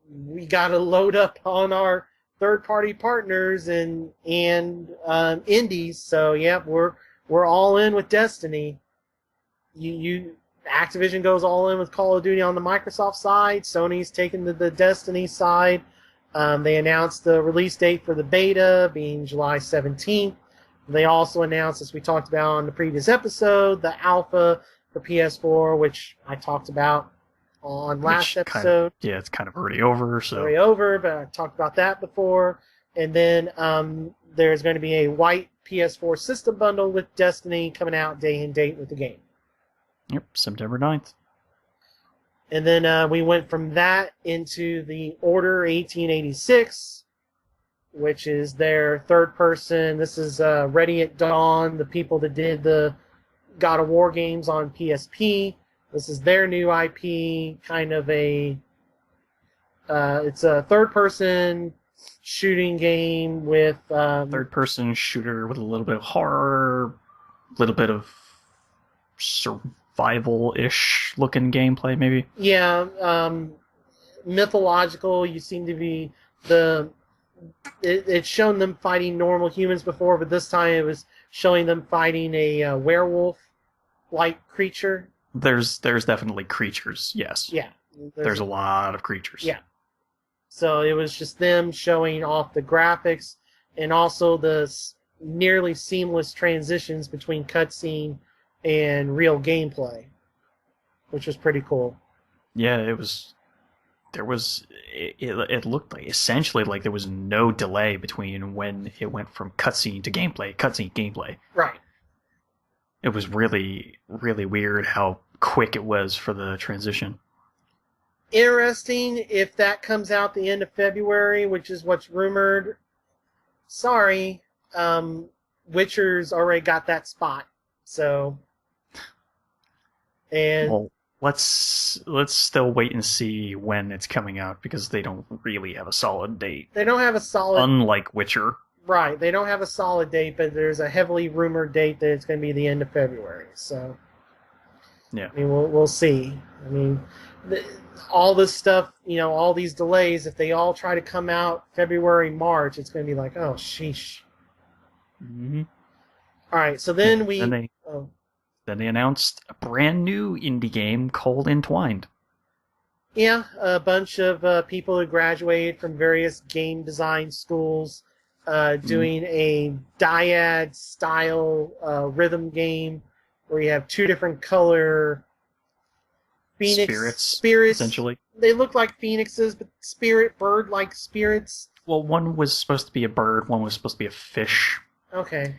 We got to load up on our third-party partners and indies. So, yeah, we're all in with Destiny. Activision goes all in with Call of Duty on the Microsoft side. Sony's taking the Destiny side. They announced the release date for the beta being July 17th. They also announced, as we talked about on the previous episode, the alpha for PS4, which I talked about on last episode. It's kind of already over. Already over, but I talked about that before. And then there's going to be a white PS4 system bundle with Destiny coming out day and date with the game. Yep, September 9th. And then we went from that into the Order 1886, which is their third person. This is Ready at Dawn, the people that did the God of War games on PSP. This is their new IP, kind of it's a third person shooting game with... third person shooter with a little bit of horror, a little bit of survival-ish looking gameplay, maybe. Yeah, mythological. You seem to be it's shown them fighting normal humans before, but this time it was showing them fighting a werewolf-like creature. There's definitely creatures, yes. Yeah. There's a lot of creatures. Yeah. So it was just them showing off the graphics and also the nearly seamless transitions between cutscene and real gameplay, which was pretty cool. Yeah, it looked like essentially like there was no delay between when it went from cutscene to gameplay. Right. It was really, really weird how quick it was for the transition. Interesting if that comes out the end of February, which is what's rumored. Sorry, Witcher's already got that spot. So, and well, let's still wait and see when it's coming out because they don't really have a solid date. They don't have a solid. Unlike Witcher. Right, they don't have a solid date, but there's a heavily rumored date that it's going to be the end of February. So, yeah, I mean, we'll see. I mean, all this stuff, all these delays, if they all try to come out February, March, it's going to be like, oh, sheesh. Mm-hmm. All right, so then Then they announced a brand new indie game called Entwined. Yeah, a bunch of people who graduated from various game design schools doing a dyad-style rhythm game where you have two different color spirits. Essentially. They look like phoenixes, but bird-like spirits Well, one was supposed to be a bird, one was supposed to be a fish. Okay.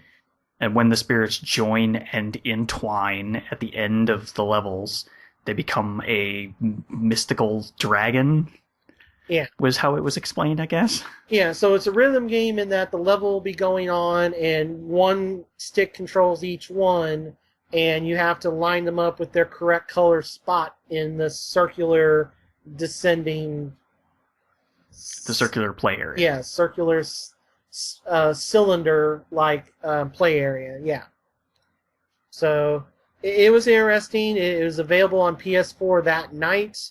And when the spirits join and entwine at the end of the levels, they become a mystical dragon. Yeah. Was how it was explained, I guess. Yeah, so it's a rhythm game in that the level will be going on and one stick controls each one, and you have to line them up with their correct color spot in the circular descending... The circular play area. Yeah, circular cylinder-like play area, yeah. So it was interesting. It was available on PS4 that night,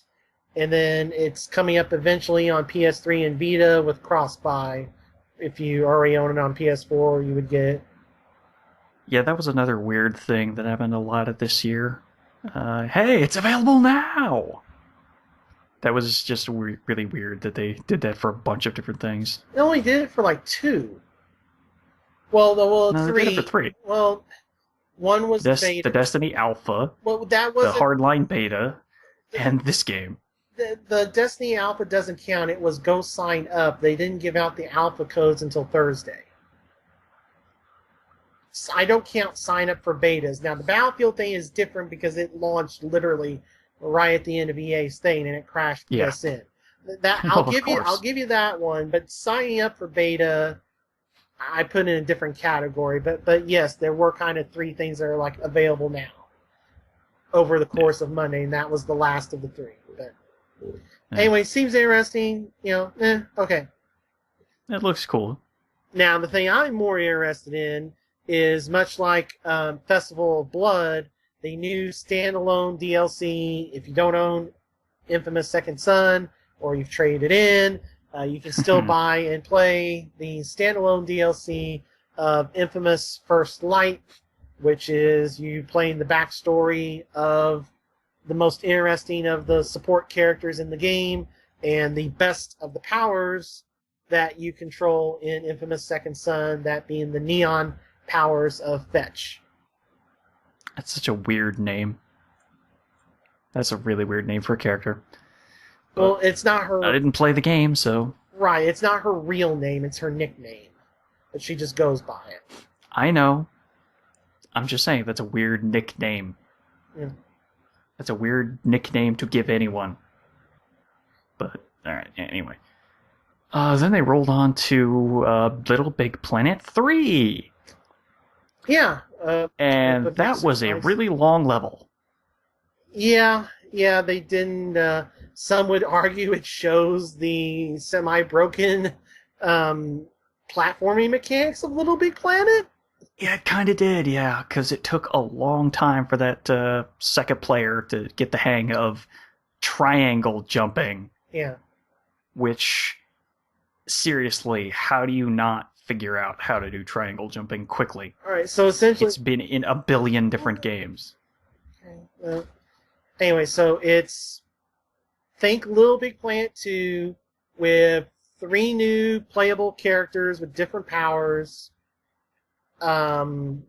and then it's coming up eventually on PS3 and Vita with cross-buy. If you already own it on PS4, you would get it. Yeah, that was another weird thing that happened a lot of this year. Hey, it's available now! That was just really weird that they did that for a bunch of different things. They only did it for like 2. Well, No, 3. they did it for 3. Well, one was The Destiny Alpha, well, that the was Hardline Beta, and this game. the Destiny Alpha doesn't count. It was go sign up. They didn't give out the Alpha codes until Thursday. I don't count sign up for betas. Now the Battlefield thing is different because it launched literally right at the end of EA's thing and it crashed PSN. That I'll give you that one, but signing up for beta I put in a different category. But yes, there were kind of 3 things that are like available now over the course of Monday, and that was the last of the 3. But anyway, seems interesting. Okay. It looks cool. Now the thing I'm more interested in is much like Festival of Blood, the new standalone DLC. If you don't own Infamous Second Son or you've traded in, you can still buy and play the standalone DLC of Infamous First Light, which is you playing the backstory of the most interesting of the support characters in the game and the best of the powers that you control in Infamous Second Son, that being the neon powers of Fetch. That's such a weird name. That's a really weird name for a character. Well, it's not her... I didn't play the game, so... Right, it's not her real name, it's her nickname. But she just goes by it. I know. I'm just saying, that's a weird nickname. Yeah. That's a weird nickname to give anyone. But, alright, anyway. Then they rolled on to Little Big Planet 3. Yeah. And that was a really long level. Yeah, they didn't... some would argue it shows the semi-broken platforming mechanics of Little Big Planet. Yeah, it kind of did, yeah, because it took a long time for that second player to get the hang of triangle jumping. Yeah. Which, seriously, how do you not figure out how to do triangle jumping quickly? Alright, so essentially... It's been in a billion different games. Okay. Anyway, so it's... Think Little Big Planet 2 with 3 new playable characters with different powers. And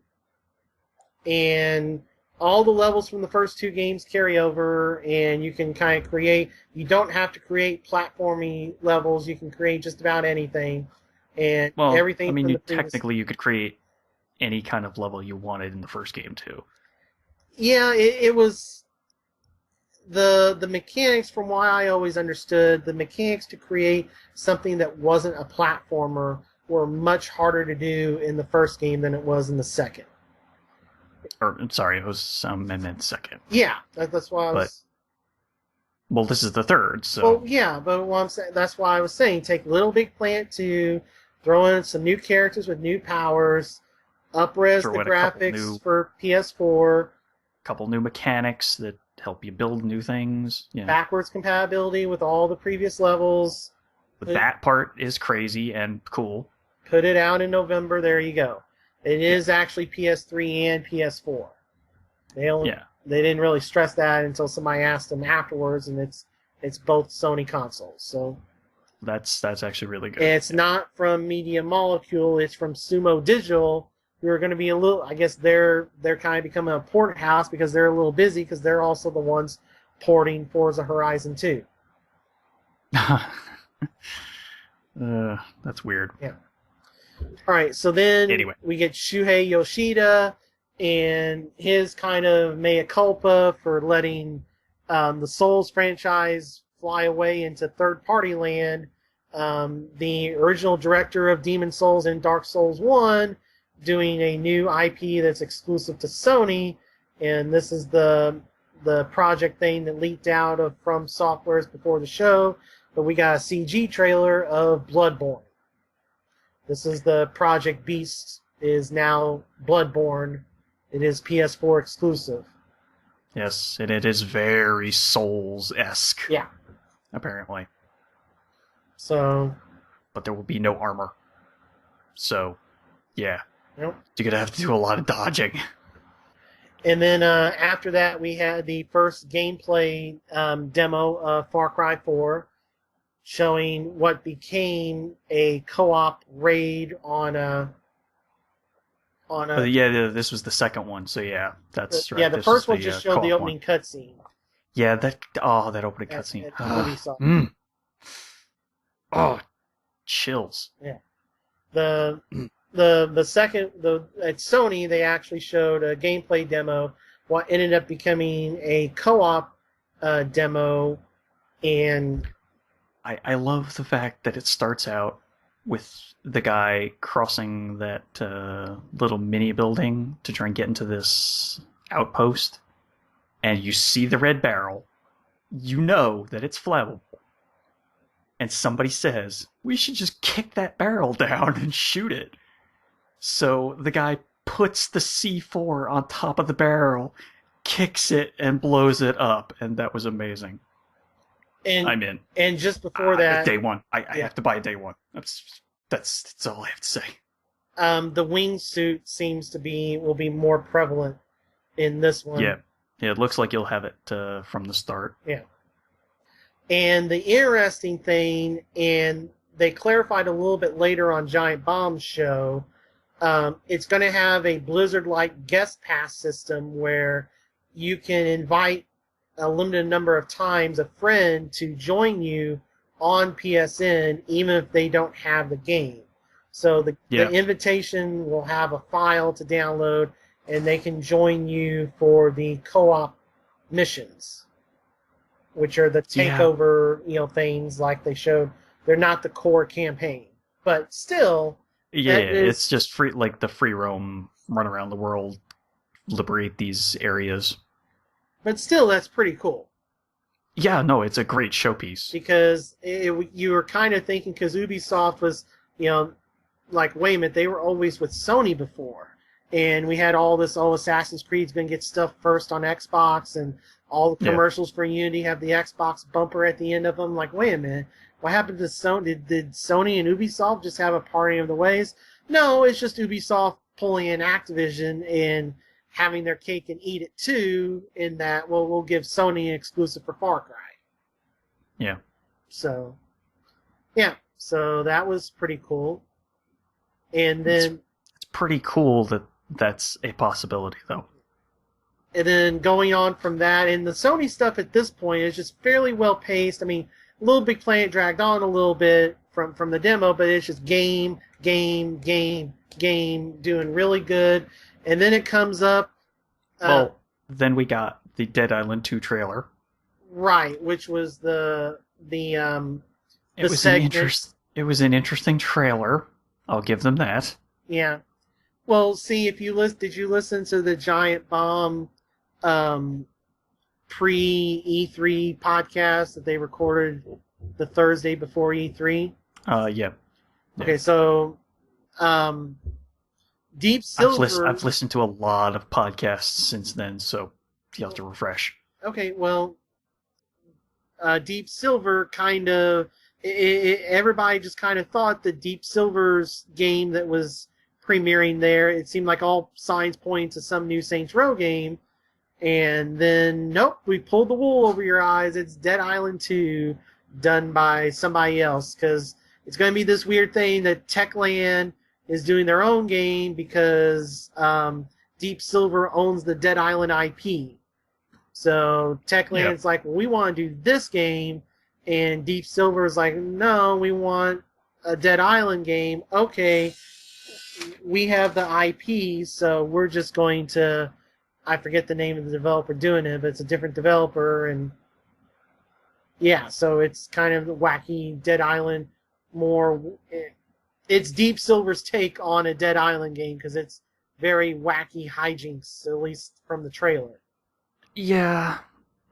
all the levels from the first 2 games carry over, and you can kind of create... You don't have to create platformy levels. You can create just about anything. And everything. I mean, technically you could create any kind of level you wanted in the first game, too. Yeah, it was... The mechanics, from what I always understood, the mechanics to create something that wasn't a platformer were much harder to do in the first game than it was in the second. Or, I'm sorry, it was I meant second. Yeah, that's why I was... Well, this is the third, so... Well, yeah, but what I'm saying, that's why I was saying, take Little Big Planet 2, throw in some new characters with new powers, up-res the graphics for PS4. Couple new mechanics that help you build new things. Yeah. Backwards compatibility with all the previous levels. That part is crazy and cool. Put it out in November, there you go. It is actually PS3 and PS4. They didn't really stress that until somebody asked them afterwards, and it's both Sony consoles. So that's actually really good. It's not from Media Molecule, it's from Sumo Digital. We're going to be a little, I guess they're kind of becoming a port house because they're a little busy because they're also the ones porting Forza Horizon 2. That's weird. Yeah. All right, so then Anyway. we get Shuhei Yoshida and his kind of mea culpa for letting the Souls franchise fly away into third-party land. The original director of Demon Souls and Dark Souls 1 doing a new IP that's exclusive to Sony, and this is the project thing that leaked out of From Software's before the show, but we got a CG trailer of Bloodborne. This is the Project Beast is now Bloodborne. It is PS4 exclusive. Yes, and it is very Souls-esque. Yeah. Apparently. So. But there will be no armor. So, yeah. Yep. You're going to have to do a lot of dodging. And then after that, we had the first gameplay demo of Far Cry 4, showing what became a co-op raid on a. Yeah, this was the second one, so yeah, that's right. Yeah, the first one just showed the opening cutscene. Yeah, that opening cutscene. Oh, chills. Yeah. The second at Sony, they actually showed a gameplay demo, what ended up becoming a co-op demo, and I love the fact that it starts out with the guy crossing that little mini building to try and get into this outpost, and you see the red barrel. You know that it's flammable. And somebody says, we should just kick that barrel down and shoot it. So the guy puts the C4 on top of the barrel, kicks it, and blows it up, and that was amazing. And I'm in. And just before that, day one. I have to buy a day one. That's all I have to say. The wingsuit will be more prevalent in this one. Yeah, it looks like you'll have it from the start. Yeah. And the interesting thing, and they clarified a little bit later on Giant Bomb's show, it's going to have a Blizzard-like guest pass system where you can invite a limited number of times a friend to join you on PSN, even if they don't have the game. So the invitation will have a file to download, and they can join you for the co-op missions, which are the takeover, things like they showed. They're not the core campaign, but still. Yeah, it's just free, like the free roam, run around the world, liberate these areas. But still, that's pretty cool. Yeah, no, it's a great showpiece. Because you were kind of thinking, because Ubisoft was, like, wait a minute, they were always with Sony before. And we had all this, Assassin's Creed's going to get stuff first on Xbox, and all the commercials for Unity have the Xbox bumper at the end of them. Like, wait a minute, what happened to Sony? Did Sony and Ubisoft just have a party of the ways? No, it's just Ubisoft pulling in Activision and having their cake and eat it too, in that, we'll give Sony an exclusive for Far Cry. Yeah. So that was pretty cool. And then... It's pretty cool that that's a possibility, though. And then going on from that, and the Sony stuff at this point is just fairly well paced. I mean, Little Big Planet dragged on a little bit from the demo, but it's just game, doing really good. And then it comes up... then we got the Dead Island 2 trailer. Right, which was the segment. It was an interesting trailer. I'll give them that. Yeah. Well, see, if you did you listen to the Giant Bomb pre-E3 podcast that they recorded the Thursday before E3? Yeah. Okay, so Deep Silver... I've listened to a lot of podcasts since then, so you have to refresh. Okay, well, Deep Silver kind of... everybody just kind of thought that Deep Silver's game that was premiering there, it seemed like all signs pointing to some new Saints Row game. And then, nope, we pulled the wool over your eyes. It's Dead Island 2 done by somebody else, because it's going to be this weird thing that Techland is doing their own game because Deep Silver owns the Dead Island IP. So Techland's like, well, we want to do this game, and Deep Silver is like, no, we want a Dead Island game, okay, we have the IP, so we're just going to, I forget the name of the developer doing it, but it's a different developer, and yeah, so it's kind of wacky Dead Island, more, it's Deep Silver's take on a Dead Island game, because it's very wacky hijinks, at least from the trailer. Yeah,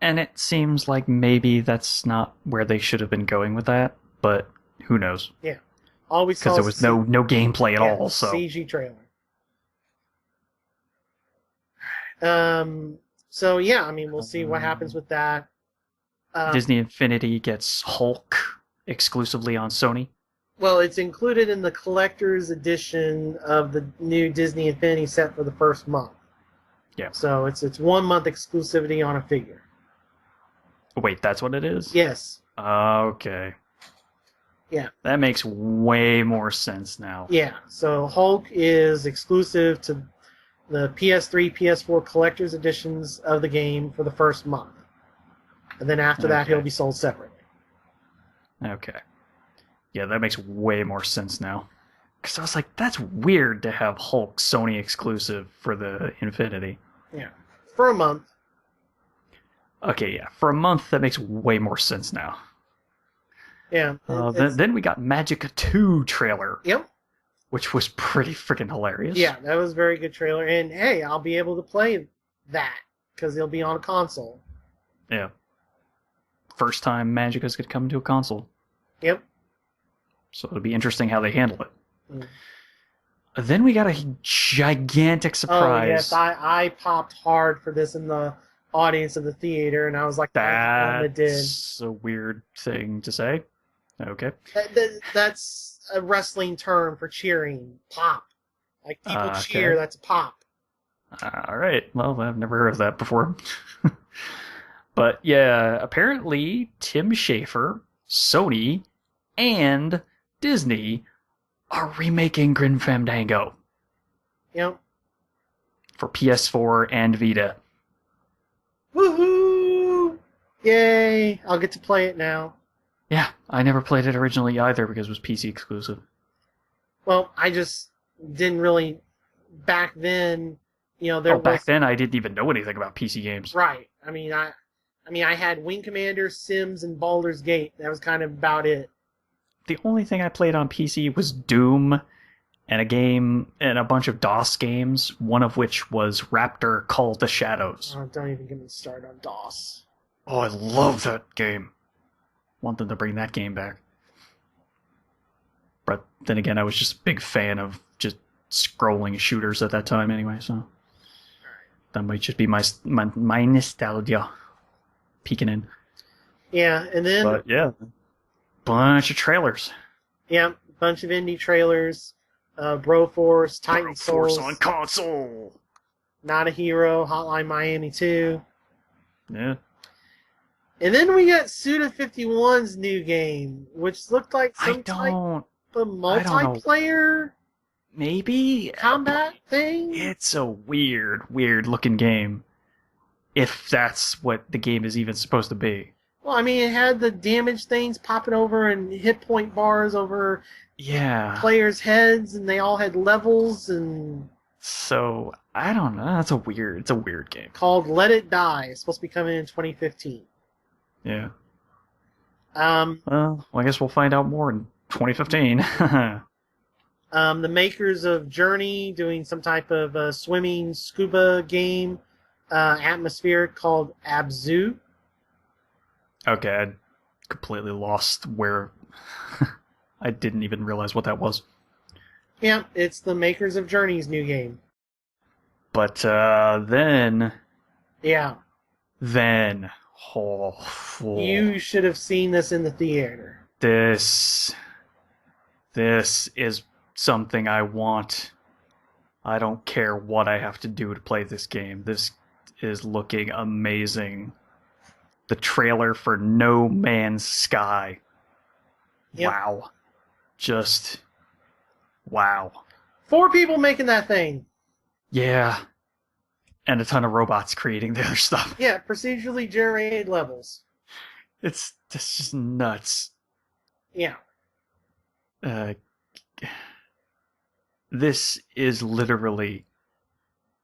and it seems like maybe that's not where they should have been going with that, but who knows? Yeah. All we saw Because there was no gameplay at all, so... CG trailer. So yeah, I mean, we'll see what happens with that. Disney Infinity gets Hulk exclusively on Sony. Well, it's included in the collector's edition of the new Disney Infinity set for the first month. Yeah. So it's 1 month exclusivity on a figure. Wait, that's what it is? Yes. Okay. Yeah. That makes way more sense now. Yeah. So Hulk is exclusive to the PS3, PS4 collector's editions of the game for the first month. And then after that, he'll be sold separately. Okay. Yeah, that makes way more sense now. Because I was like, that's weird to have Hulk Sony exclusive for the Infinity. Yeah. For a month. Okay, yeah. For a month, that makes way more sense now. Yeah. Then we got Magic 2 trailer. Yep. Which was pretty freaking hilarious. Yeah, that was a very good trailer. And hey, I'll be able to play that because it'll be on a console. Yeah. First time Magic is going to come to a console. Yep. So it'll be interesting how they handle it. Mm. Then we got a gigantic surprise. Oh, yes, I popped hard for this in the audience of the theater, and I was like, that's a weird thing to say. Okay. That's a wrestling term for cheering. Pop. Like people cheer, that's a pop. All right. Well, I've never heard of that before. But yeah, apparently Tim Schafer, Sony, and Disney are remaking Grim Fandango. Yep. For PS4 and Vita. Woohoo! Yay! I'll get to play it now. Yeah, I never played it originally either because it was PC exclusive. Well, I just didn't really back then. You know, back then I didn't even know anything about PC games. Right. I mean, I had Wing Commander, Sims, and Baldur's Gate. That was kind of about it. The only thing I played on PC was Doom and a game and a bunch of DOS games, one of which was Raptor Call of the Shadows. Oh, don't even get me started on DOS. Oh, I love that game. Want them to bring that game back. But then again, I was just a big fan of just scrolling shooters at that time anyway, so that might just be my nostalgia peeking in. Yeah, and then... But yeah, bunch of trailers. Yeah, bunch of indie trailers. Broforce, Titan Souls. Broforce on console. Not a Hero, Hotline Miami 2. Yeah. And then we got Suda51's new game, which looked like some type of multiplayer maybe combat thing. It's a weird looking game. If that's what the game is even supposed to be. Well, I mean, it had the damage things popping over and hit point bars over players' heads, and they all had levels and. So I don't know. It's a weird game called Let It Die. It's supposed to be coming in 2015. Yeah. Well, I guess we'll find out more in 2015. The makers of Journey doing some type of swimming scuba game, atmospheric called Abzu. Okay, I completely lost where. I didn't even realize what that was. Yeah, it's the makers of Journey's new game. But then. Yeah. Then. Oh. You should have seen this in the theater. This is something I want. I don't care what I have to do to play this game. This is looking amazing. The trailer for No Man's Sky. Yep. Wow. Just wow. 4 people making that thing. Yeah. And a ton of robots creating the other stuff. Yeah, procedurally generated levels. It's just nuts. Yeah. Uh, this is literally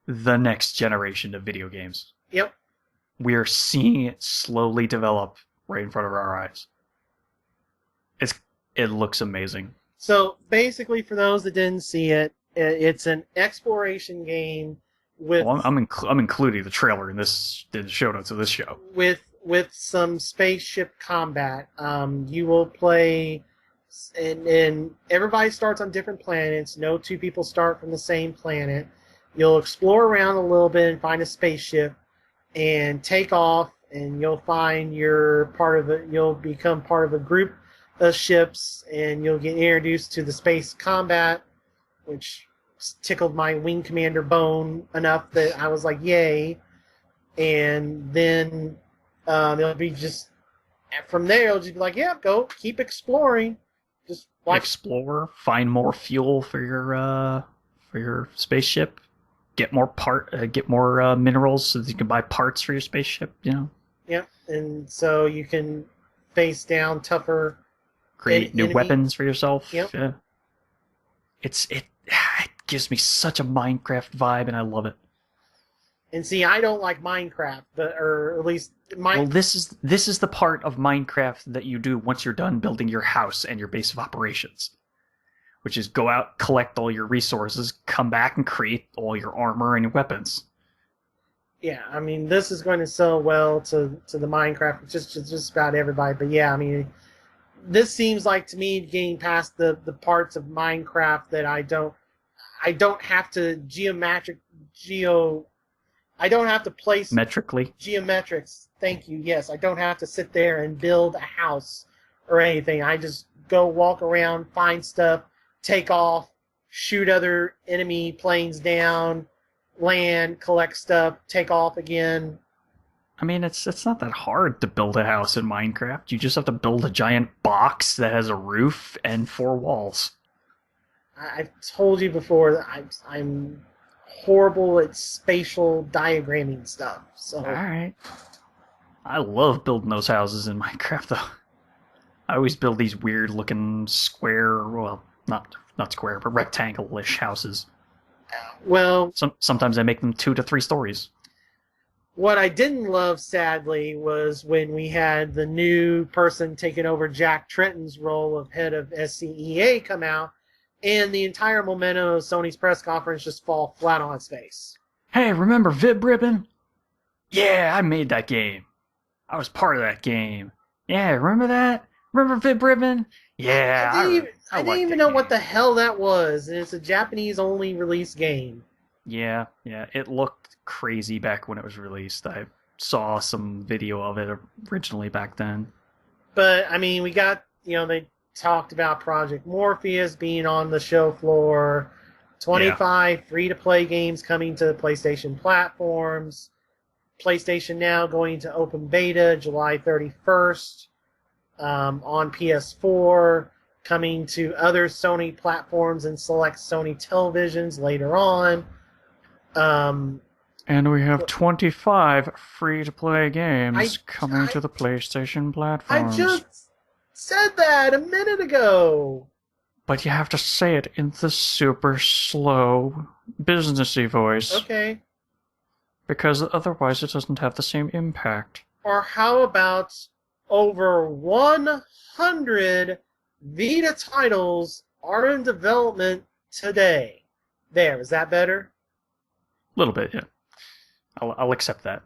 the next generation of video games. Yep. We are seeing it slowly develop right in front of our eyes. It looks amazing. So basically, for those that didn't see it, it's an exploration game with I'm including the trailer in the show notes of this show. with some spaceship combat. You will play, and everybody starts on different planets. No two people start from the same planet. You'll explore around a little bit and find a spaceship, and take off. And you'll find you'll become part of a group of ships, and you'll get introduced to the space combat, which tickled my wing commander bone enough that I was like, yay. And then it'll be just, from there, it'll just be like, yeah, go, keep exploring. Just like explore, find more fuel for your spaceship, get more minerals so that you can buy parts for your spaceship, Yeah, and so you can face down tougher, create new weapons for yourself. Yep. Yeah. It gives me such a Minecraft vibe, and I love it. And see, I don't like Minecraft, or at least Well, this is the part of Minecraft that you do once you're done building your house and your base of operations, which is go out, collect all your resources, come back, and create all your armor and your weapons. Yeah, I mean, this is going to sell well to the Minecraft, just about everybody. But yeah, I mean, this seems like to me getting past the parts of Minecraft that I don't have to I don't have to place metrically geometrics. Thank you. Yes, I don't have to sit there and build a house or anything. I just go walk around, find stuff, take off, shoot other enemy planes down, land, collect stuff, take off again. I mean, it's not that hard to build a house in Minecraft. You just have to build a giant box that has a roof and 4 walls. I've told you before that I'm horrible at spatial diagramming stuff. So all right, I love building those houses in Minecraft, though. I always build these weird-looking square, well, not square, but rectangle-ish houses. Well, sometimes I make them 2 to 3 stories. What I didn't love, sadly, was when we had the new person taking over Jack Trenton's role of head of SCEA come out, and the entire momentum of Sony's press conference just fall flat on its face. Hey, remember Vib Ribbon? Yeah, I made that game. I was part of that game. Yeah, remember that? Remember Vib Ribbon? Yeah, I didn't even know what the hell that was, and it's a Japanese-only release game. Yeah, it looked crazy back when it was released. I saw some video of it originally back then. But, I mean, we got, they talked about Project Morpheus being on the show floor, 25 free-to-play games coming to the PlayStation platforms, PlayStation Now going to open beta July 31st, on PS4, coming to other Sony platforms and select Sony televisions later on. And we have 25 free-to-play games coming to the PlayStation platforms. I just said that a minute ago. But you have to say it in the super slow, businessy voice. Okay. Because otherwise it doesn't have the same impact. Or how about over 100 Vita titles are in development today? There, is that better? A little bit, yeah. I'll accept that.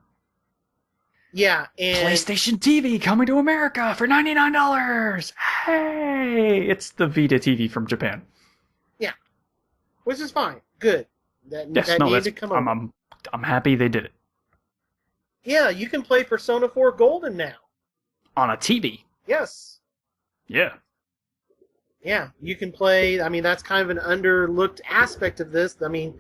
Yeah, and PlayStation TV coming to America for $99! Hey! It's the Vita TV from Japan. Yeah. Which is fine. Good. That needed to come over. I'm happy they did it. Yeah, you can play Persona 4 Golden now. On a TV? Yes. Yeah. Yeah, you can play. I mean, that's kind of an underlooked aspect of this. I mean,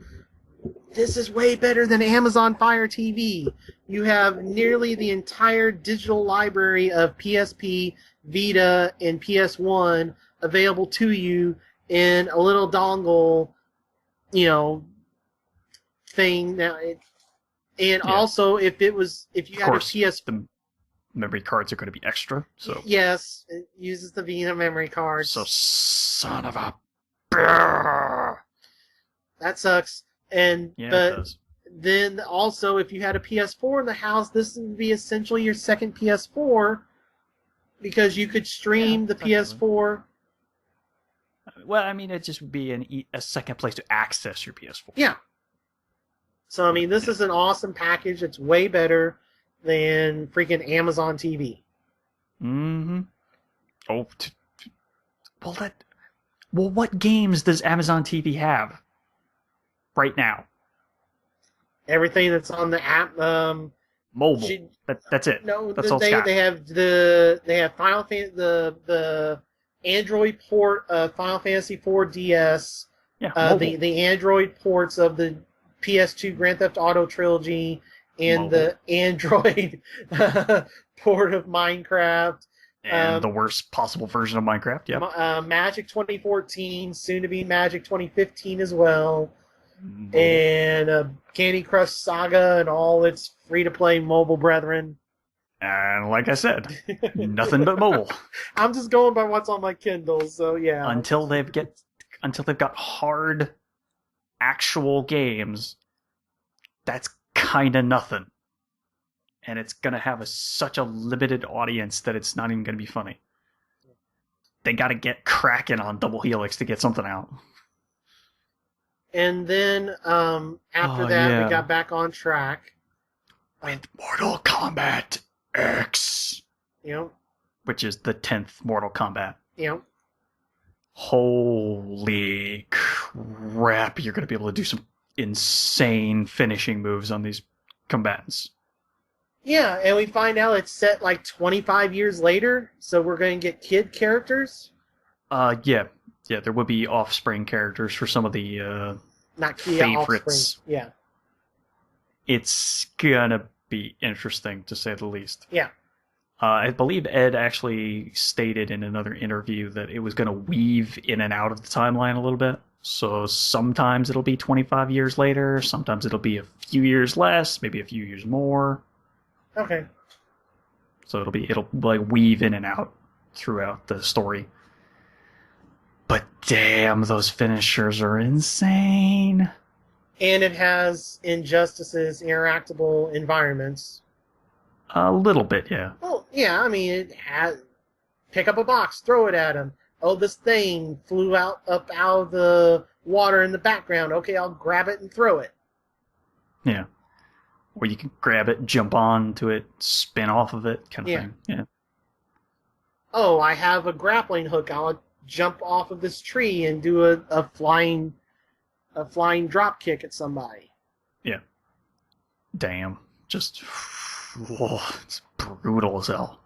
this is way better than Amazon Fire TV. You have nearly the entire digital library of PSP, Vita, and PS1 available to you in a little dongle, thing. Now, also, if you had a PS, the memory cards are going to be extra. So yes, it uses the Vina memory cards. So son of a. That sucks. And Yeah, but it does. then also, if you had a PS4 in the house, this would be essentially your second PS4 because you could stream the PS4. Well, I mean, it just would be a second place to access your PS4. Yeah. So, I mean, this is an awesome package. It's way better than freaking Amazon TV. Mm-hmm. Oh, well, what games does Amazon TV have right now? Everything that's on the app. Mobile. That's it. No, that's all. They have Final Fantasy, the Android port of Final Fantasy IV DS. Yeah. The Android ports of the PS2 Grand Theft Auto trilogy and the Android port of Minecraft. And the worst possible version of Minecraft, yeah. Magic 2014, soon to be Magic 2015 as well. And Candy Crush Saga and all its free-to-play mobile brethren. And like I said, nothing but mobile. I'm just going by what's on my Kindle, so yeah. Until they've got hard, actual games, that's kind of nothing. And it's going to have such a limited audience that it's not even going to be funny. They got to get cracking on Double Helix to get something out. And then after that, we got back on track. With Mortal Kombat X. Yep. Which is the 10th Mortal Kombat. Yep. Holy crap, you're going to be able to do some insane finishing moves on these combatants. Yeah, and we find out it's set like 25 years later, so we're going to get kid characters. Yeah, there will be offspring characters for some of the not Kia favorites. Offspring. Yeah, it's gonna be interesting to say the least. Yeah, I believe Ed actually stated in another interview that it was going to weave in and out of the timeline a little bit. So sometimes it'll be 25 years later, sometimes it'll be a few years less, maybe a few years more. Okay. So it'll like weave in and out throughout the story. But damn, those finishers are insane. And it has Injustice's interactable environments. A little bit, yeah. Oh, yeah, I mean, it has... Pick up a box, throw it at him. Oh, this thing flew up out of the water in the background. Okay, I'll grab it and throw it. Yeah. Or you can grab it, jump onto it, spin off of it, kind of thing. Yeah. Oh, I have a grappling hook. I'll jump off of this tree and do a flying drop kick at somebody. Yeah. Damn. Just... it's brutal as hell.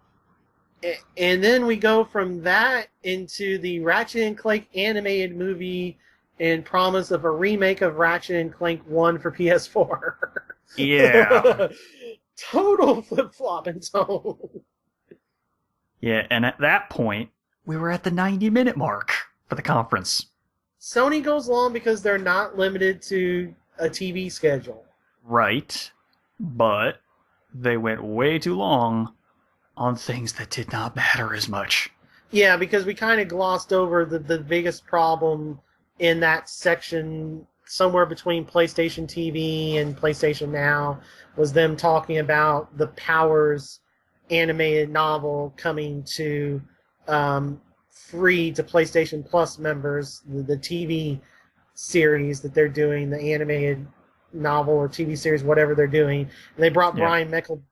And then we go from that into the Ratchet and Clank animated movie and promise of a remake of Ratchet and Clank 1 for PS4. Yeah. Total flip-flop in tone. Yeah, and at that point, we were at the 90-minute mark for the conference. Sony goes long because they're not limited to a TV schedule. Right. But they went way too long on things that did not matter as much. Yeah, because we kind of glossed over the biggest problem in that section somewhere between PlayStation TV and PlayStation Now was them talking about the Powers animated novel coming to free to PlayStation Plus members, the TV series that they're doing, the animated novel or TV series, whatever they're doing. And they brought Brian Michael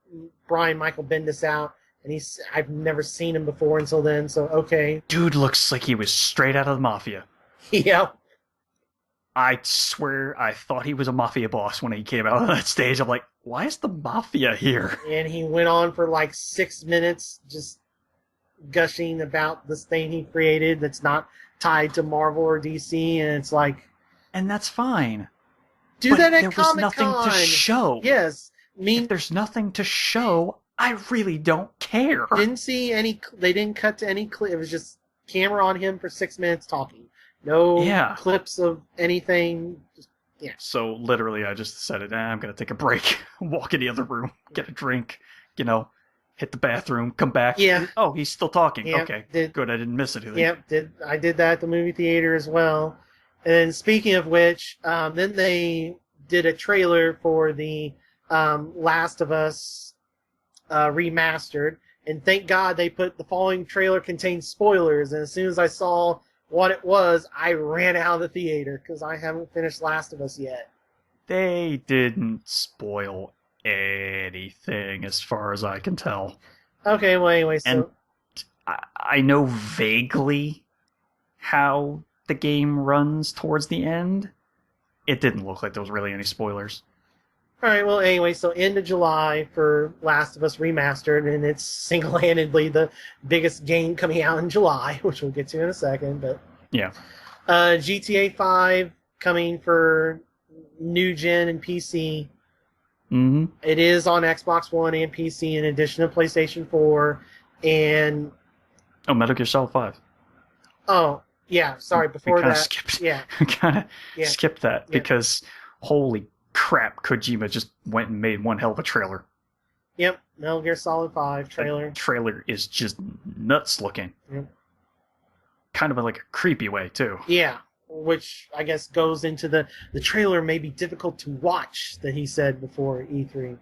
Bendis out, and I've never seen him before until then, so okay. Dude looks like he was straight out of the Mafia. Yeah. I swear I thought he was a Mafia boss when he came out on that stage. I'm like, why is the Mafia here? And he went on for like 6 minutes just gushing about this thing he created that's not tied to Marvel or DC, and it's like... And that's fine. Do that at Comic-Con. There was nothing to show. Yes. If there's nothing to show, I really don't care. Didn't see any... They didn't cut to any clip. It was just camera on him for 6 minutes talking. No clips of anything. Just, So literally I just decided, I'm going to take a break, walk in the other room, get a drink, hit the bathroom, come back. Yeah. Oh, he's still talking. Yeah, Okay, did- good. I didn't miss anything. Yep, I did that at the movie theater as well. And speaking of which, then they did a trailer for the Last of Us remastered, and thank God they put the following trailer contains spoilers. And as soon as I saw what it was, I ran out of the theater because I haven't finished Last of Us yet. They didn't spoil anything, as far as I can tell. Okay, well, anyway, And so I know vaguely how the game runs towards the end. It didn't look like there was really any spoilers. all right, well, anyway, so end of July for Last of Us Remastered, and it's single-handedly the biggest game coming out in July, which we'll get to in a second. But Yeah. GTA 5 coming for new gen and PC. Mm-hmm. It is on Xbox One and PC in addition to PlayStation 4. And Oh, Metal Gear Solid 5. oh yeah, sorry, before we kinda that, skipped, yeah, kind of yeah, skipped that yeah. because holy crap, Kojima just went and made one hell of a trailer. Yep, Metal Gear Solid 5 trailer. The trailer is just nuts looking. Yep. Kind of in like a creepy way too. Yeah, which I guess goes into the trailer may be difficult to watch that he said before E3.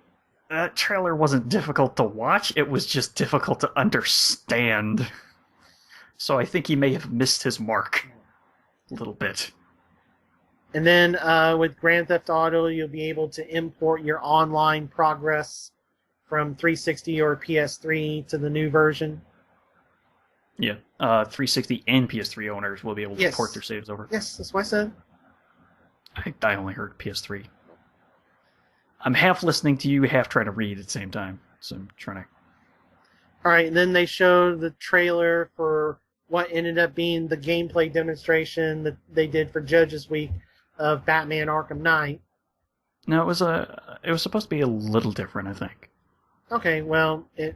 That trailer wasn't difficult to watch, it was just difficult to understand. So I think he may have missed his mark a little bit. And then with Grand Theft Auto, you'll be able to import your online progress from 360 or PS3 to the new version. Yeah, 360 and PS3 owners will be able to Yes. port their saves over. Yes, that's what I said. I only heard PS3. I'm half listening to you, half trying to read at the same time. So I'm trying to... All right, and then they showed the trailer for what ended up being the gameplay demonstration that they did for Judges Week of Batman Arkham Knight. No, it was supposed to be a little different, I think. Okay, well, it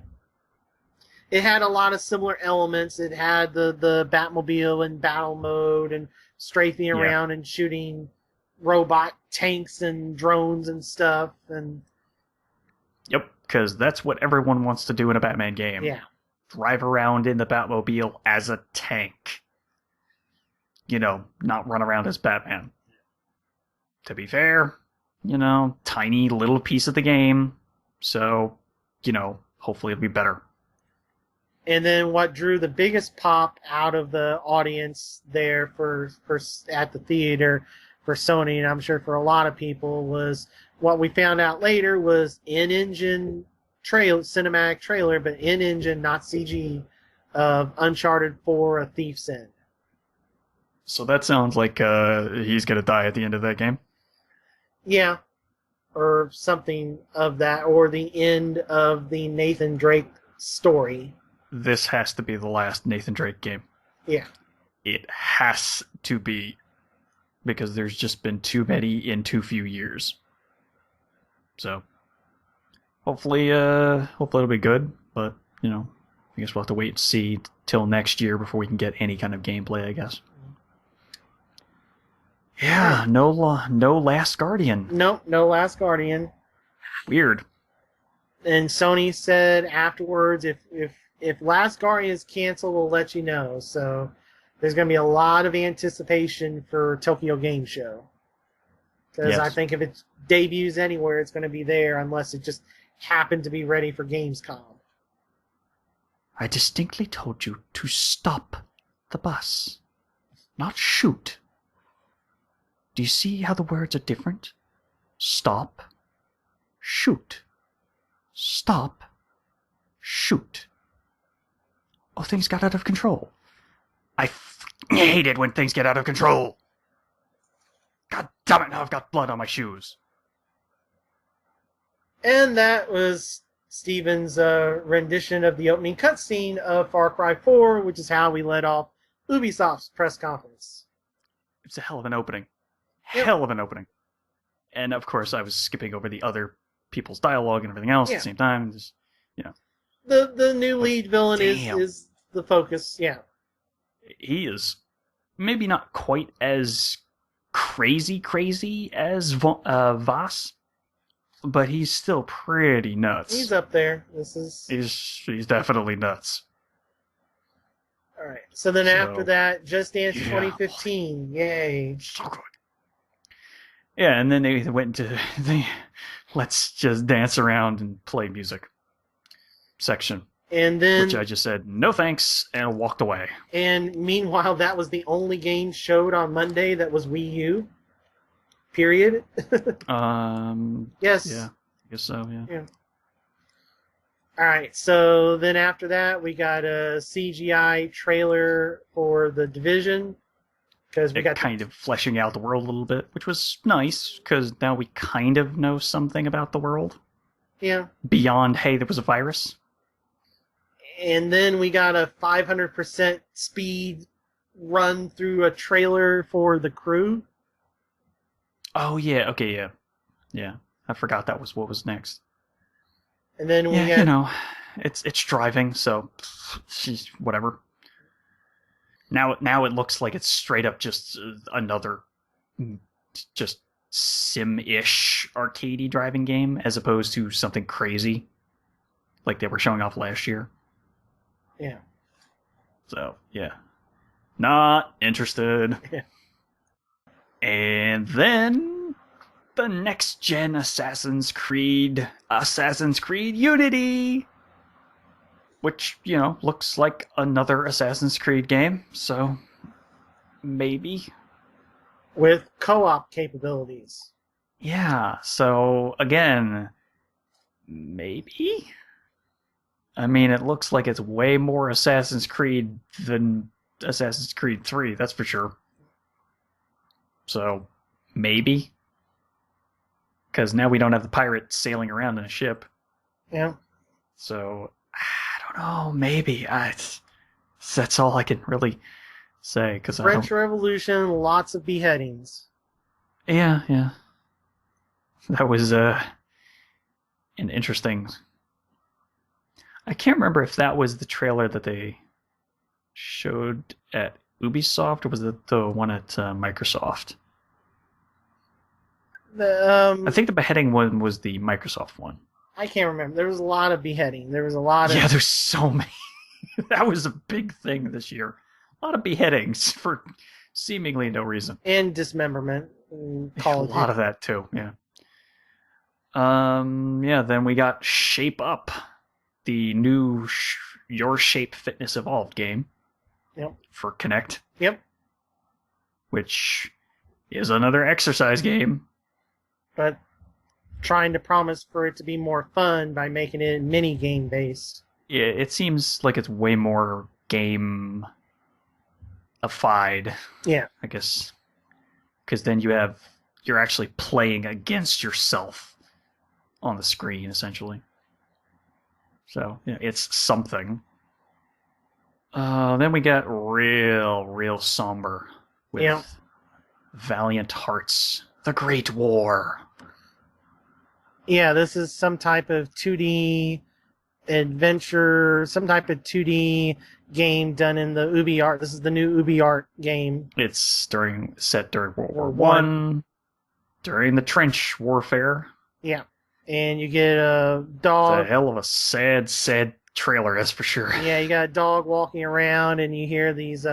had a lot of similar elements. It had the Batmobile in battle mode and strafing around and shooting robot tanks and drones and stuff. And Yep, because that's what everyone wants to do in a Batman game. yeah, Drive around in the Batmobile as a tank. You know, not run around as Batman. To be fair, you know, tiny little piece of the game. So, you know, hopefully it'll be better. and then what drew the biggest pop out of the audience there for at the theater for Sony, and I'm sure for a lot of people, was what we found out later was in-engine cinematic trailer, but in-engine, not CG, of Uncharted 4: A Thief's End. So that sounds like he's going to die at the end of that game. Yeah, or something of that, or the end of the Nathan Drake story. This has to be the last Nathan Drake game. Yeah. It has to be. Because there's just been too many in too few years. So, hopefully it'll be good. But, you know, I guess we'll have to wait and see till next year before we can get any kind of gameplay, I guess. Yeah, no Last Guardian. Nope, no Last Guardian. Weird. And Sony said afterwards, if Last Guardian is canceled, we'll let you know. So there's going to be a lot of anticipation for Tokyo Game Show. Because Yes. I think if it debuts anywhere, it's going to be there, unless it just happened to be ready for Gamescom. I distinctly told you to stop the bus, not shoot. Do you see how the words are different? Stop, shoot. Stop, shoot. Oh, things got out of control. I hate it when things get out of control. God damn it, now I've got blood on my shoes. And that was Steven's rendition of the opening cutscene of Far Cry 4, which is how we led off Ubisoft's press conference. It's a hell of an opening. Yep. Hell of an opening. And of course, I was skipping over the other people's dialogue and everything else at the same time. Just, you know. The new lead villain Damn. is the focus, yeah. He is maybe not quite as crazy as Voss, but he's still pretty nuts. He's up there. He's definitely nuts. All right. So then after that, Just Dance yeah. 2015. Yay. So good. Yeah, and then they went into the let's just dance around and play music section. And then, which I just said, no thanks, and walked away. And meanwhile, that was the only game showed on Monday that was Wii U. Period. Yes. Yeah, I guess so, yeah. All right, so then after that, we got a CGI trailer for The Division. Because we got kind of fleshing out the world a little bit, which was nice, because now we kind of know something about the world. Yeah. Beyond, hey, there was a virus. And then we got a 500% speed run through a trailer for The Crew. Oh, yeah. Okay, yeah. Yeah. I forgot that was what was next. And then we had... it's driving, so whatever. Now it looks like it's straight up just another just sim-ish arcadey driving game as opposed to something crazy like they were showing off last year. Yeah. So, yeah. Not interested. Yeah. And then the next gen Assassin's Creed Unity, which, looks like another Assassin's Creed game, so maybe. With co-op capabilities. Yeah, so again, maybe? I mean, it looks like it's way more Assassin's Creed than Assassin's Creed 3, that's for sure. So, maybe? Because now we don't have the pirate sailing around in a ship. Yeah. So, I don't know, maybe. That's all I can really say. French Revolution, lots of beheadings. Yeah. That was an interesting... I can't remember if that was the trailer that they showed at Ubisoft, or was it the one at Microsoft? I think the beheading one was the Microsoft one. I can't remember. There was a lot of beheading. There was a lot of... Yeah, there's so many. That was a big thing this year. A lot of beheadings for seemingly no reason. And dismemberment. A lot of that, too, yeah. Then we got Shape Up, the new Your Shape Fitness Evolved game. Yep. For Kinect. Yep. Which is another exercise game. But trying to promise for it to be more fun by making it mini game based. Yeah, it seems like it's way more game-ified. Yeah. I guess. Because then you're actually playing against yourself on the screen, essentially. So, it's something. Then we got real somber with Valiant Hearts, The Great War. Yeah, this is some type of 2D adventure, some type of 2D game done in the UbiArt. This is the new UbiArt game. It's set during World War One, during the trench warfare. Yeah, and you get a dog. It's a hell of a sad trailer, that's for sure. Yeah, you got a dog walking around, and you hear these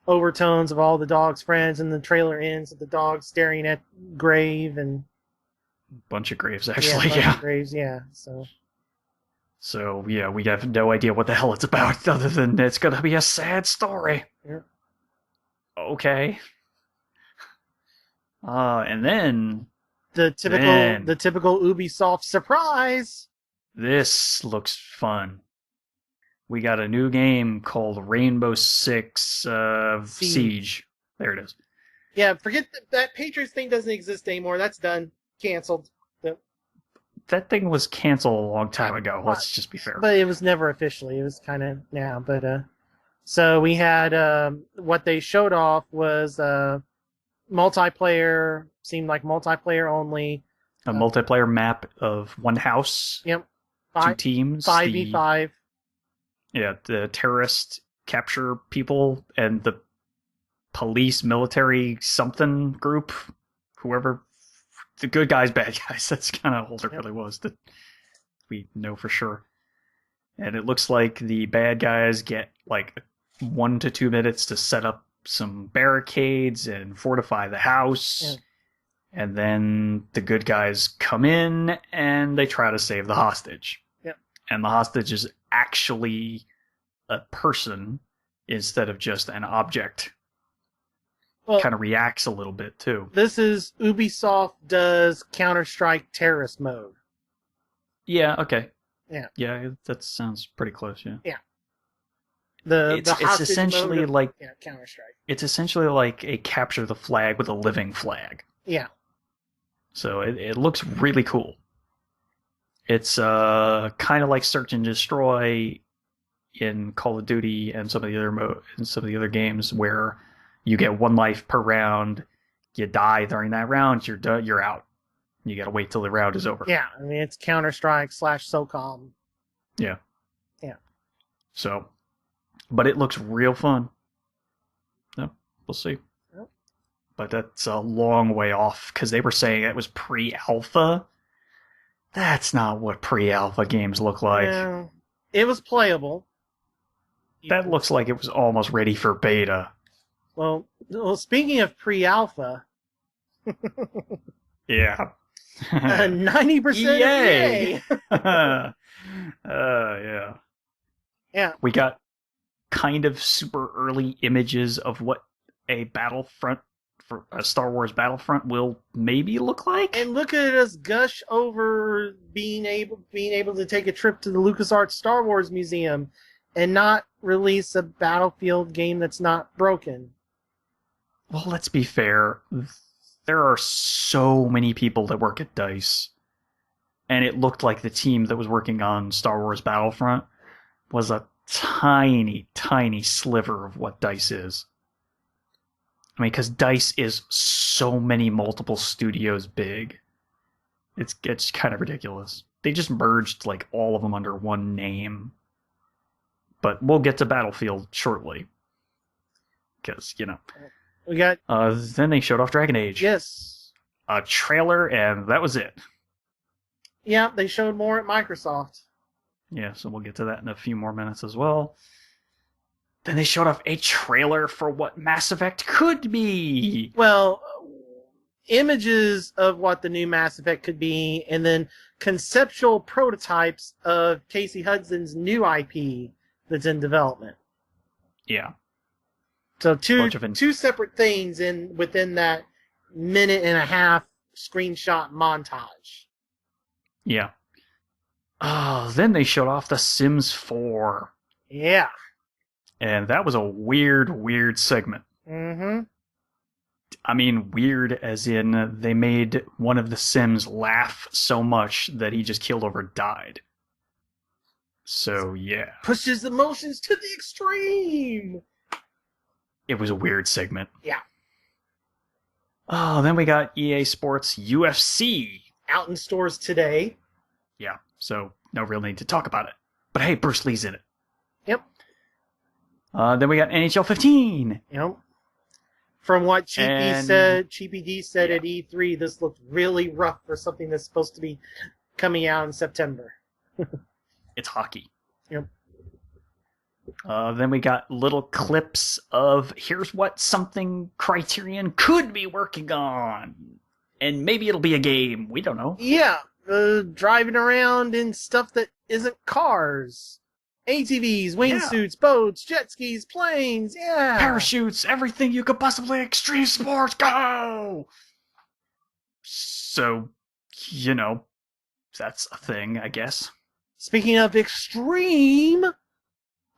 overtones of all the dog's friends, and the trailer ends with the dog staring at grave and bunch of graves, actually. Bunch of graves, yeah. So yeah, we have no idea what the hell it's about, other than it's gonna be a sad story. Yeah. Okay. And then the typical Ubisoft surprise. This looks fun. We got a new game called Rainbow Six Siege. There it is. Yeah, forget that Patriots thing doesn't exist anymore. That's done. Canceled. That thing was canceled a long time ago. Let's just be fair. But it was never officially. It was kind of now. But so we had what they showed off was multiplayer. Seemed like multiplayer only. A multiplayer map of one house. Yep. 2 teams. 5v5. The terrorists capture people, and the police, military, something group, whoever the good guys, bad guys. That's kind of all it really was that we know for sure. And it looks like the bad guys get like 1 to 2 minutes to set up some barricades and fortify the house. Yeah. And then the good guys come in and they try to save the hostage. Yep. And the hostage is actually a person instead of just an object. Well, Kind of reacts a little bit too. this is Ubisoft does Counter-Strike terrorist mode. Yeah, okay. Yeah. Yeah, that sounds pretty close, yeah. Yeah. It's hostage essentially mode of, like Counter-Strike. it's essentially like a capture the flag with a living flag. Yeah. So it looks really cool. It's kind of like search and destroy in Call of Duty and some of the other games where you get 1 life per round. You die during that round, you're out. You got to wait till the round is over. Yeah, I mean it's Counter-Strike / SOCOM. Yeah. Yeah. So, but it looks real fun. Yep, we'll see. Yep. But that's a long way off because they were saying it was pre-alpha. That's not what pre-alpha games look like. Yeah, it was playable. That looks like it was almost ready for beta. Well, speaking of pre-alpha, Yeah. 90% Yay! yay! Yeah. Yeah. We got kind of super early images of what a Battlefront, for a Star Wars Battlefront, will maybe look like. And look at us gush over being able to take a trip to the LucasArts Star Wars Museum and not release a Battlefield game that's not broken. Well, let's be fair. There are so many people that work at DICE, and it looked like the team that was working on Star Wars Battlefront was a tiny, tiny sliver of what DICE is. I mean, because DICE is so many multiple studios big. It's kind of ridiculous. They just merged like all of them under one name. But we'll get to Battlefield shortly. Because, We got then they showed off Dragon Age. yes, A trailer, and that was it. yeah. They showed more at Microsoft. Yeah, so we'll get to that in a few more minutes as well. Then they showed off a trailer for what Mass Effect could be. Well, images of what the new Mass Effect could be, and then conceptual prototypes of Casey Hudson's new IP that's in development. Yeah. So two Bunch of two separate things within that 1.5-minute screenshot montage. Yeah. Oh, then they showed off The Sims 4. Yeah. And that was a weird, weird segment. Mm-hmm. I mean, weird as in they made one of the Sims laugh so much that he just keeled over and died. So, yeah. Pushes emotions to the extreme. It was a weird segment. Yeah. Oh, then we got EA Sports UFC. Out in stores today. Yeah, so no real need to talk about it. But hey, Bruce Lee's in it. Yep. Then we got NHL 15. Yep. From what Cheapy said yeah. at E3, this looked really rough for something that's supposed to be coming out in September. It's hockey. Yep. Then we got little clips of here's what something Criterion could be working on. And maybe it'll be a game. We don't know. Yeah. Driving around in stuff that isn't cars. ATVs, wingsuits, boats, jet skis, planes, yeah. Parachutes, everything you could possibly extreme sports, go! So, that's a thing, I guess. Speaking of extreme,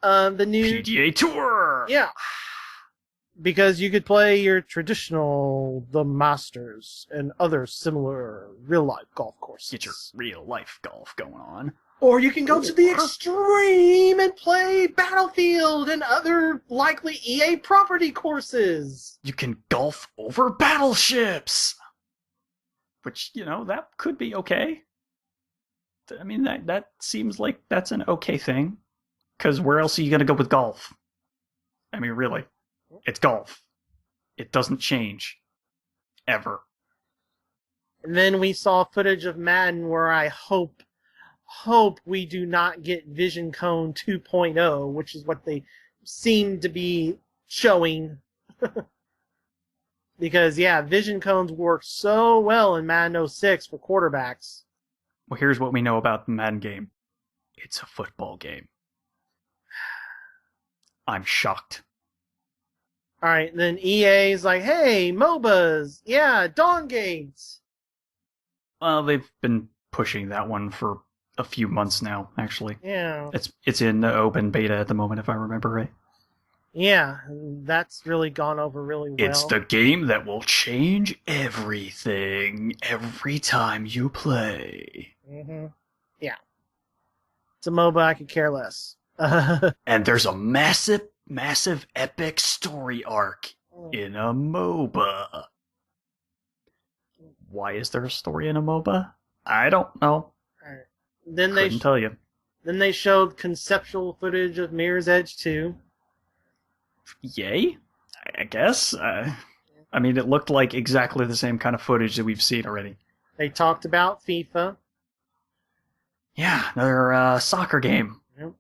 the new PGA Tour! Yeah. Because you could play your traditional, the Masters, and other similar real-life golf courses. Get your real-life golf going on. Or you can go to the extreme and play Battlefield and other likely EA property courses. You can golf over battleships! Which, that could be okay. I mean, that seems like that's an okay thing. Because where else are you going to go with golf? I mean, really. It's golf. It doesn't change. Ever. And then we saw footage of Madden where I hope we do not get Vision Cone 2.0, which is what they seem to be showing. Because, yeah, Vision Cones work so well in Madden 06 for quarterbacks. Well, here's what we know about the Madden game. It's a football game. I'm shocked. All right, then EA's like, hey, MOBAs, yeah, Dawn Gates. Well, they've been pushing that one for a few months now, actually. Yeah. It's in open beta at the moment, if I remember right. Yeah, that's really gone over really well. It's the game that will change everything every time you play. Mm-hmm. Yeah. It's a MOBA, I could care less. And there's a massive, epic story arc in a MOBA. Why is there a story in a MOBA? I don't know. Right. Then Couldn't tell you. Then they showed conceptual footage of Mirror's Edge 2. Yay? I guess. I mean, it looked like exactly the same kind of footage that we've seen already. They talked about FIFA. Yeah, another soccer game. Yep.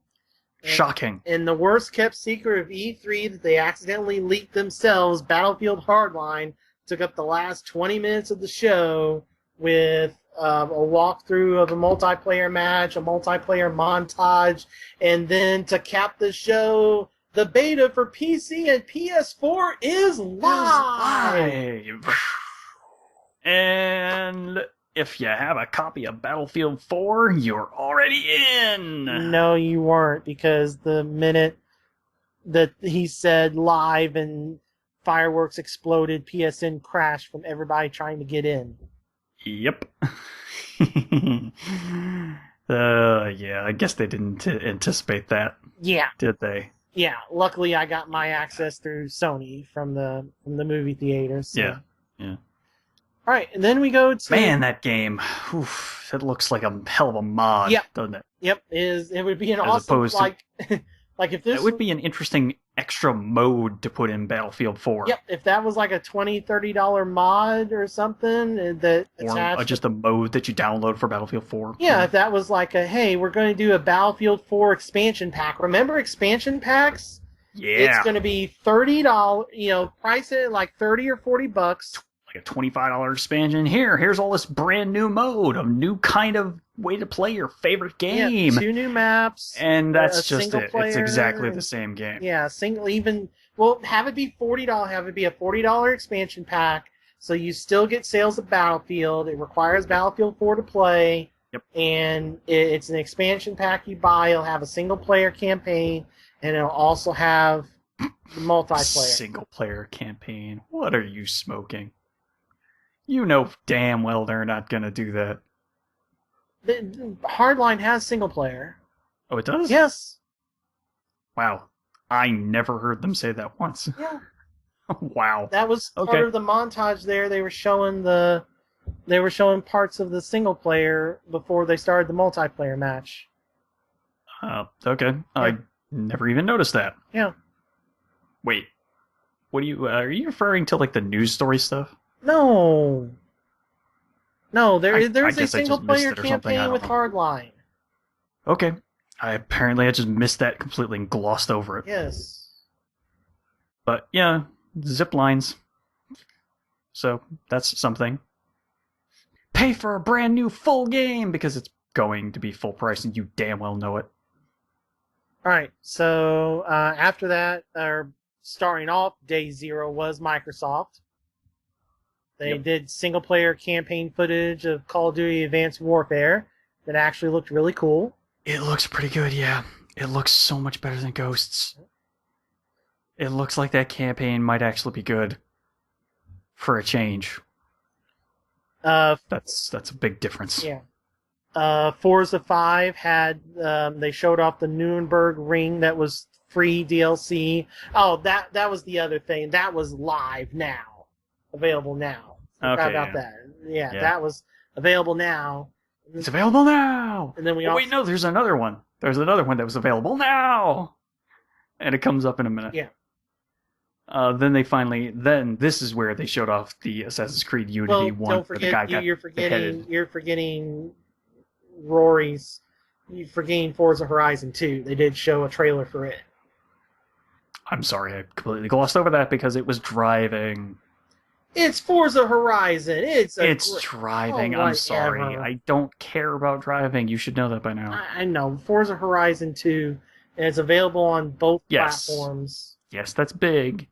Shocking. And the worst kept secret of E3 that they accidentally leaked themselves, Battlefield Hardline, took up the last 20 minutes of the show with a walkthrough of a multiplayer match, a multiplayer montage, and then to cap the show, the beta for PC and PS4 is live! And if you have a copy of Battlefield 4, you're already in! No, you weren't, because the minute that he said live and fireworks exploded, PSN crashed from everybody trying to get in. Yep. Yeah, I guess they didn't anticipate that. Yeah. Did they? Yeah, luckily I got my access through Sony from the movie theater. So. Yeah. All right, and then we go to that game. Oof, it looks like a hell of a mod, doesn't it? Yep, it would be an As awesome opposed to, like if this it would be an interesting extra mode to put in Battlefield 4. Yep, if that was like a $20-$30 mod or something that or just a mode that you download for Battlefield 4. Yeah, if that was like hey, we're going to do a Battlefield 4 expansion pack. Remember expansion packs? Yeah. It's going to be $30, price it like 30 or $40. Like a $25 expansion. Here's all this brand new mode, a new kind of way to play your favorite game. Yeah, 2 new maps. And that's just it. It's exactly the same game. Yeah, have it be $40. Have it be a $40 expansion pack, so you still get sales of Battlefield. It requires Battlefield 4 to play. Yep. And it's an expansion pack you buy. It'll have a single player campaign, and it'll also have the multiplayer. Single player campaign. What are you smoking? You know damn well they're not going to do that. The Hardline has single player. Oh, it does? Yes. Wow. I never heard them say that once. Yeah. Wow. That was part of the montage there. They were showing parts of the single player before they started the multiplayer match. Okay. Yeah. I never even noticed that. Yeah. Wait. What are you referring to like the news story stuff? No, there's a single-player campaign with know. Hardline. Okay. I just missed that completely and glossed over it. Yes. But, yeah, zip lines. So, that's something. Pay for a brand new full game because it's going to be full price and you damn well know it. Alright, so after that, starting off day 0 was Microsoft. They did single-player campaign footage of Call of Duty Advanced Warfare that actually looked really cool. It looks pretty good, yeah. It looks so much better than Ghosts. It looks like that campaign might actually be good. For a change. That's a big difference. Yeah. Forza 5 had, they showed off the Nuremberg ring that was free DLC. Oh, that was the other thing. That was live now. Available now. Okay, about that. Yeah, that was available now. It's available now! And then wait, no, there's another one. There's another one that was available now! And it comes up in a minute. Yeah. Then this is where they showed off the Assassin's Creed Unity Well, one don't where the guy forget got beheaded. you're forgetting Rory's. You're forgetting Forza Horizon 2. They did show a trailer for it. I'm sorry, I completely glossed over that because it was driving. It's Forza Horizon. It's driving. I'm sorry. whatever. I don't care about driving. You should know that by now. I know Forza Horizon 2, and it's available on both platforms. Yes, that's big.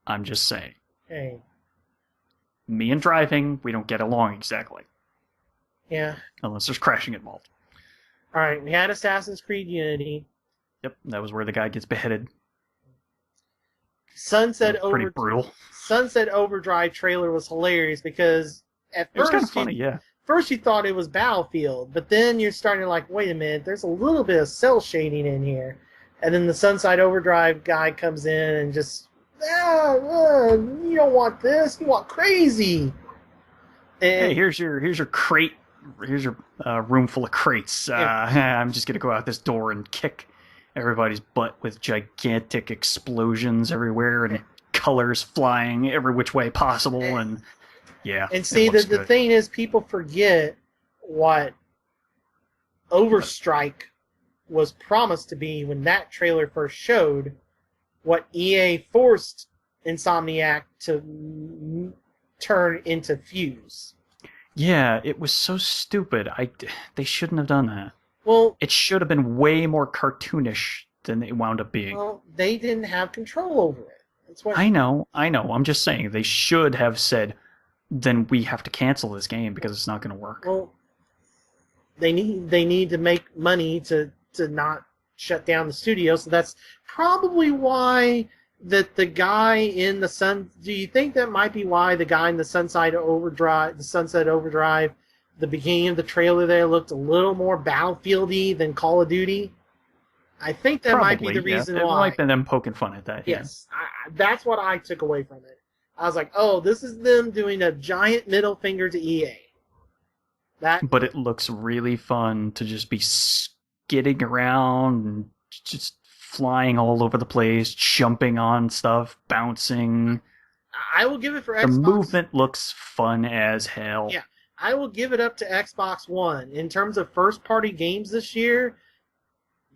I'm just saying. Hey, Me and driving, we don't get along exactly. yeah. Unless there's crashing involved. All right, we had Assassin's Creed Unity. Yep, that was where the guy gets beheaded. Pretty brutal. Sunset Overdrive trailer was hilarious because at It was first kind of funny, yeah. First you thought it was Battlefield, but then you're starting to like, wait a minute, there's a little bit of cell shading in here. And then the Sunset Overdrive guy comes in and just, you don't want this, you want crazy. And hey, here's your crate. Here's your room full of crates. I'm just gonna go out this door and kick everybody's butt with gigantic explosions everywhere and colors flying every which way possible. And yeah. And see, the thing is, people forget what Overstrike was promised to be when that trailer first showed, what EA forced Insomniac to turn into Fuse. Yeah, it was so stupid. They shouldn't have done that. Well, it should have been way more cartoonish than it wound up being. Well, they didn't have control over it. That's what I know. I'm just saying they should have said, then we have to cancel this game because it's not going to work. Well, they need to make money to not shut down the studio. So that's probably why that the guy in the Sun. Do you think that might be why the guy in the Sunset Overdrive, the beginning of the trailer there looked a little more Battlefield-y than Call of Duty? I think that might be the reason why. It might have been them poking fun at that. Yes, that's what I took away from it. I was like, oh, this is them doing a giant middle finger to EA. But it looks really fun to just be skidding around and just flying all over the place, jumping on stuff, bouncing. I will give it for Xbox. The movement looks fun as hell. Yeah, I will give it up to Xbox One. In terms of first-party games this year,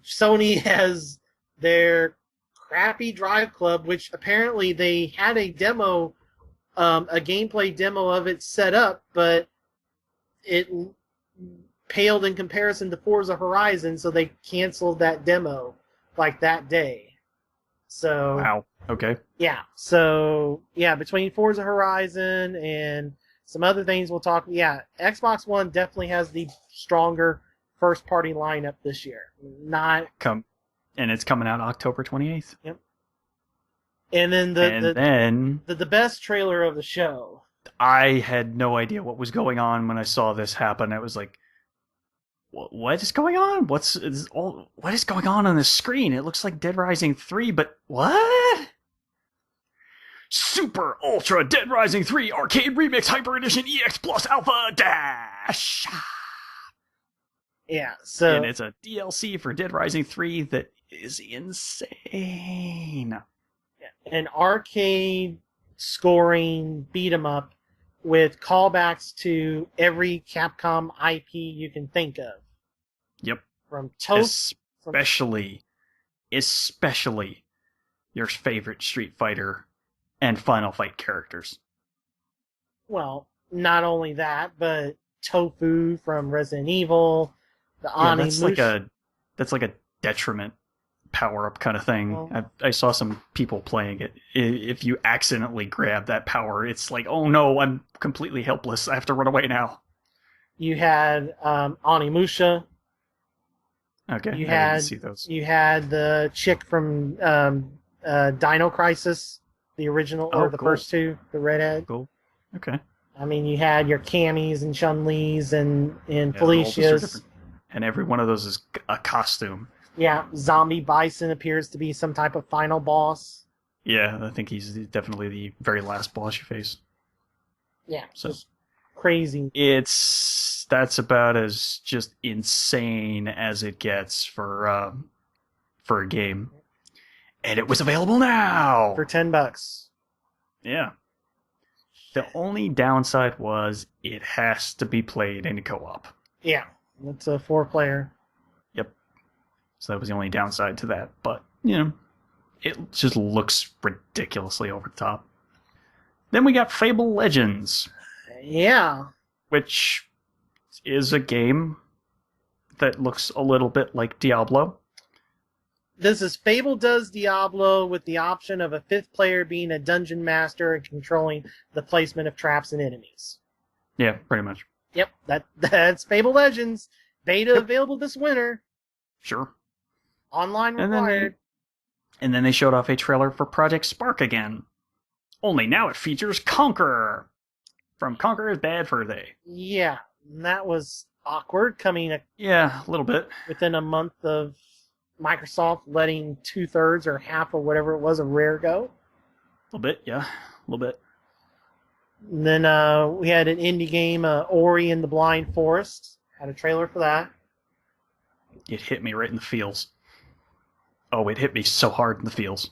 Sony has their crappy Drive Club, which apparently they had a demo, a gameplay demo of it set up, but it paled in comparison to Forza Horizon, so they canceled that demo like that day. So wow. Okay. Yeah. So yeah, between Forza Horizon and some other things we'll talk. Yeah, Xbox One definitely has the stronger first-party lineup this year. And it's coming out October 28th. Yep. And then the best trailer of the show. I had no idea what was going on when I saw this happen. I was like, what is going on? What is going on the screen? It looks like Dead Rising 3, but what? Super Ultra Dead Rising 3 Arcade Remix Hyper Edition EX Plus Alpha Dash. Yeah, so and it's a DLC for Dead Rising 3 that is insane. An arcade scoring beat 'em up with callbacks to every Capcom IP you can think of. Yep. From especially your favorite Street Fighter and Final Fight characters. Well, not only that, but Tofu from Resident Evil, the Ani that's like a detriment power-up kind of thing. Well, I saw some people playing it. If you accidentally grab that power, it's like, oh no, I'm completely helpless. I have to run away now. You had Onimusha. Okay, I didn't see those. You had the chick from Dino Crisis, the original, or the first two, the redhead. Cool. Okay. I mean, you had your Cammys and Chun-Li's and Felicia's. And every one of those is a costume. Yeah, Zombie Bison appears to be some type of final boss. Yeah, I think he's definitely the very last boss you face. Yeah, so just crazy. That's about as just insane as it gets for a game, and it was available now for $10. Yeah. The only downside was it has to be played in co-op. Yeah, it's a 4-player. Yep. So that was the only downside to that. But, it just looks ridiculously over the top. Then we got Fable Legends. Yeah. Which is a game that looks a little bit like Diablo. This is Fable does Diablo with the option of a 5th player being a dungeon master and controlling the placement of traps and enemies. Yeah, pretty much. Yep, that's Fable Legends. Beta available this winter. Sure. Online required. And then they showed off a trailer for Project Spark again. Only now it features Conqueror. From Conqueror's Bad Fur Day. Yeah, and that was awkward coming a little bit within a month of Microsoft letting 2/3 or half or whatever it was of Rare go. A little bit, yeah. A little bit. And then we had an indie game, Ori and the Blind Forest. Had a trailer for that. It hit me right in the feels. Oh, it hit me so hard in the feels.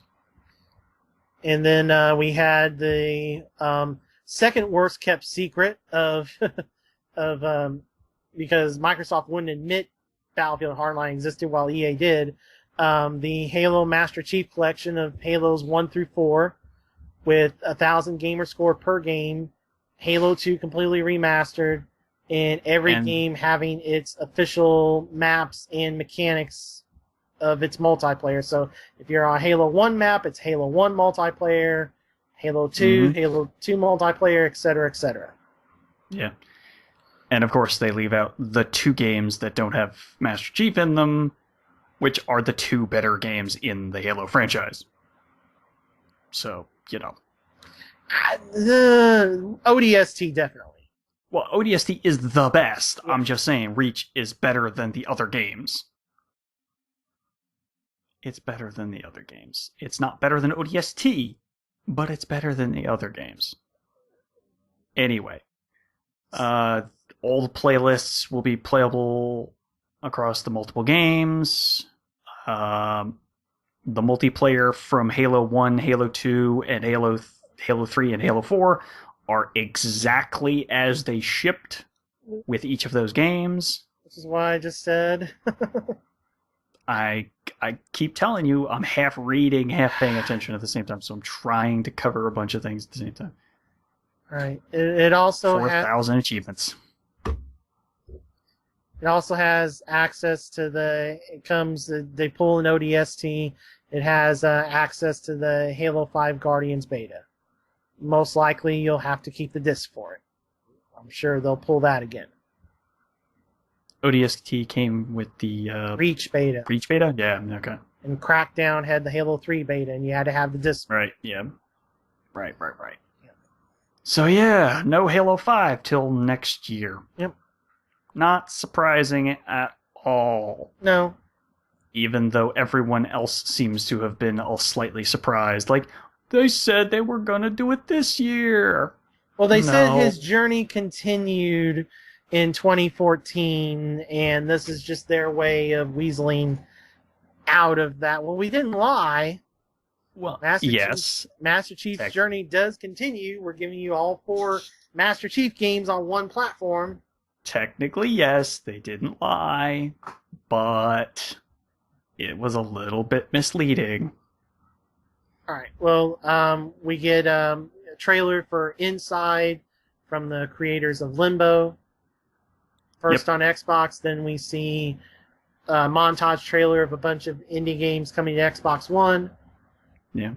And then we had the second worst kept secret of because Microsoft wouldn't admit Battlefield Hardline existed while EA did. The Halo Master Chief Collection of Halos 1 through 4 with 1,000 gamer score per game, Halo 2 completely remastered, and every game having its official maps and mechanics of its multiplayer. So if you're on Halo 1 map, it's Halo 1 multiplayer, Halo 2, Halo 2 multiplayer, etc., etc. Yeah. And of course, they leave out the 2 games that don't have Master Chief in them, which are the 2 better games in the Halo franchise. So, ODST, definitely. Well, ODST is the best. Yeah. I'm just saying, Reach is better than the other games. It's better than the other games. It's not better than ODST, but it's better than the other games. Anyway, all the playlists will be playable across the multiple games. The multiplayer from Halo 1, Halo 2, and Halo 3, and Halo 4 are exactly as they shipped with each of those games. This is why I just said. I keep telling you, I'm half reading, half paying attention at the same time, so I'm trying to cover a bunch of things at the same time. Right. It also 4,000 achievements. It also has access to they pull an ODST. It has access to the Halo 5 Guardians beta. Most likely you'll have to keep the disc for it. I'm sure they'll pull that again. ODST came with the Reach beta. Reach beta? Yeah, okay. And Crackdown had the Halo 3 beta, and you had to have the disc. Right, yeah. Right. Yeah. So yeah, no Halo 5 till next year. Yep. Not surprising at all. No. Even though everyone else seems to have been all slightly surprised. Like, they said they were going to do it this year. Well, they said his journey continued in 2014, and this is just their way of weaseling out of that. Well, we didn't lie. Well, Master Chief's journey does continue. We're giving you all 4 Master Chief games on one platform. Technically, yes, they didn't lie, but it was a little bit misleading. All right. Well, we get a trailer for Inside from the creators of Limbo. First on Xbox, then we see a montage trailer of a bunch of indie games coming to Xbox One. Yeah.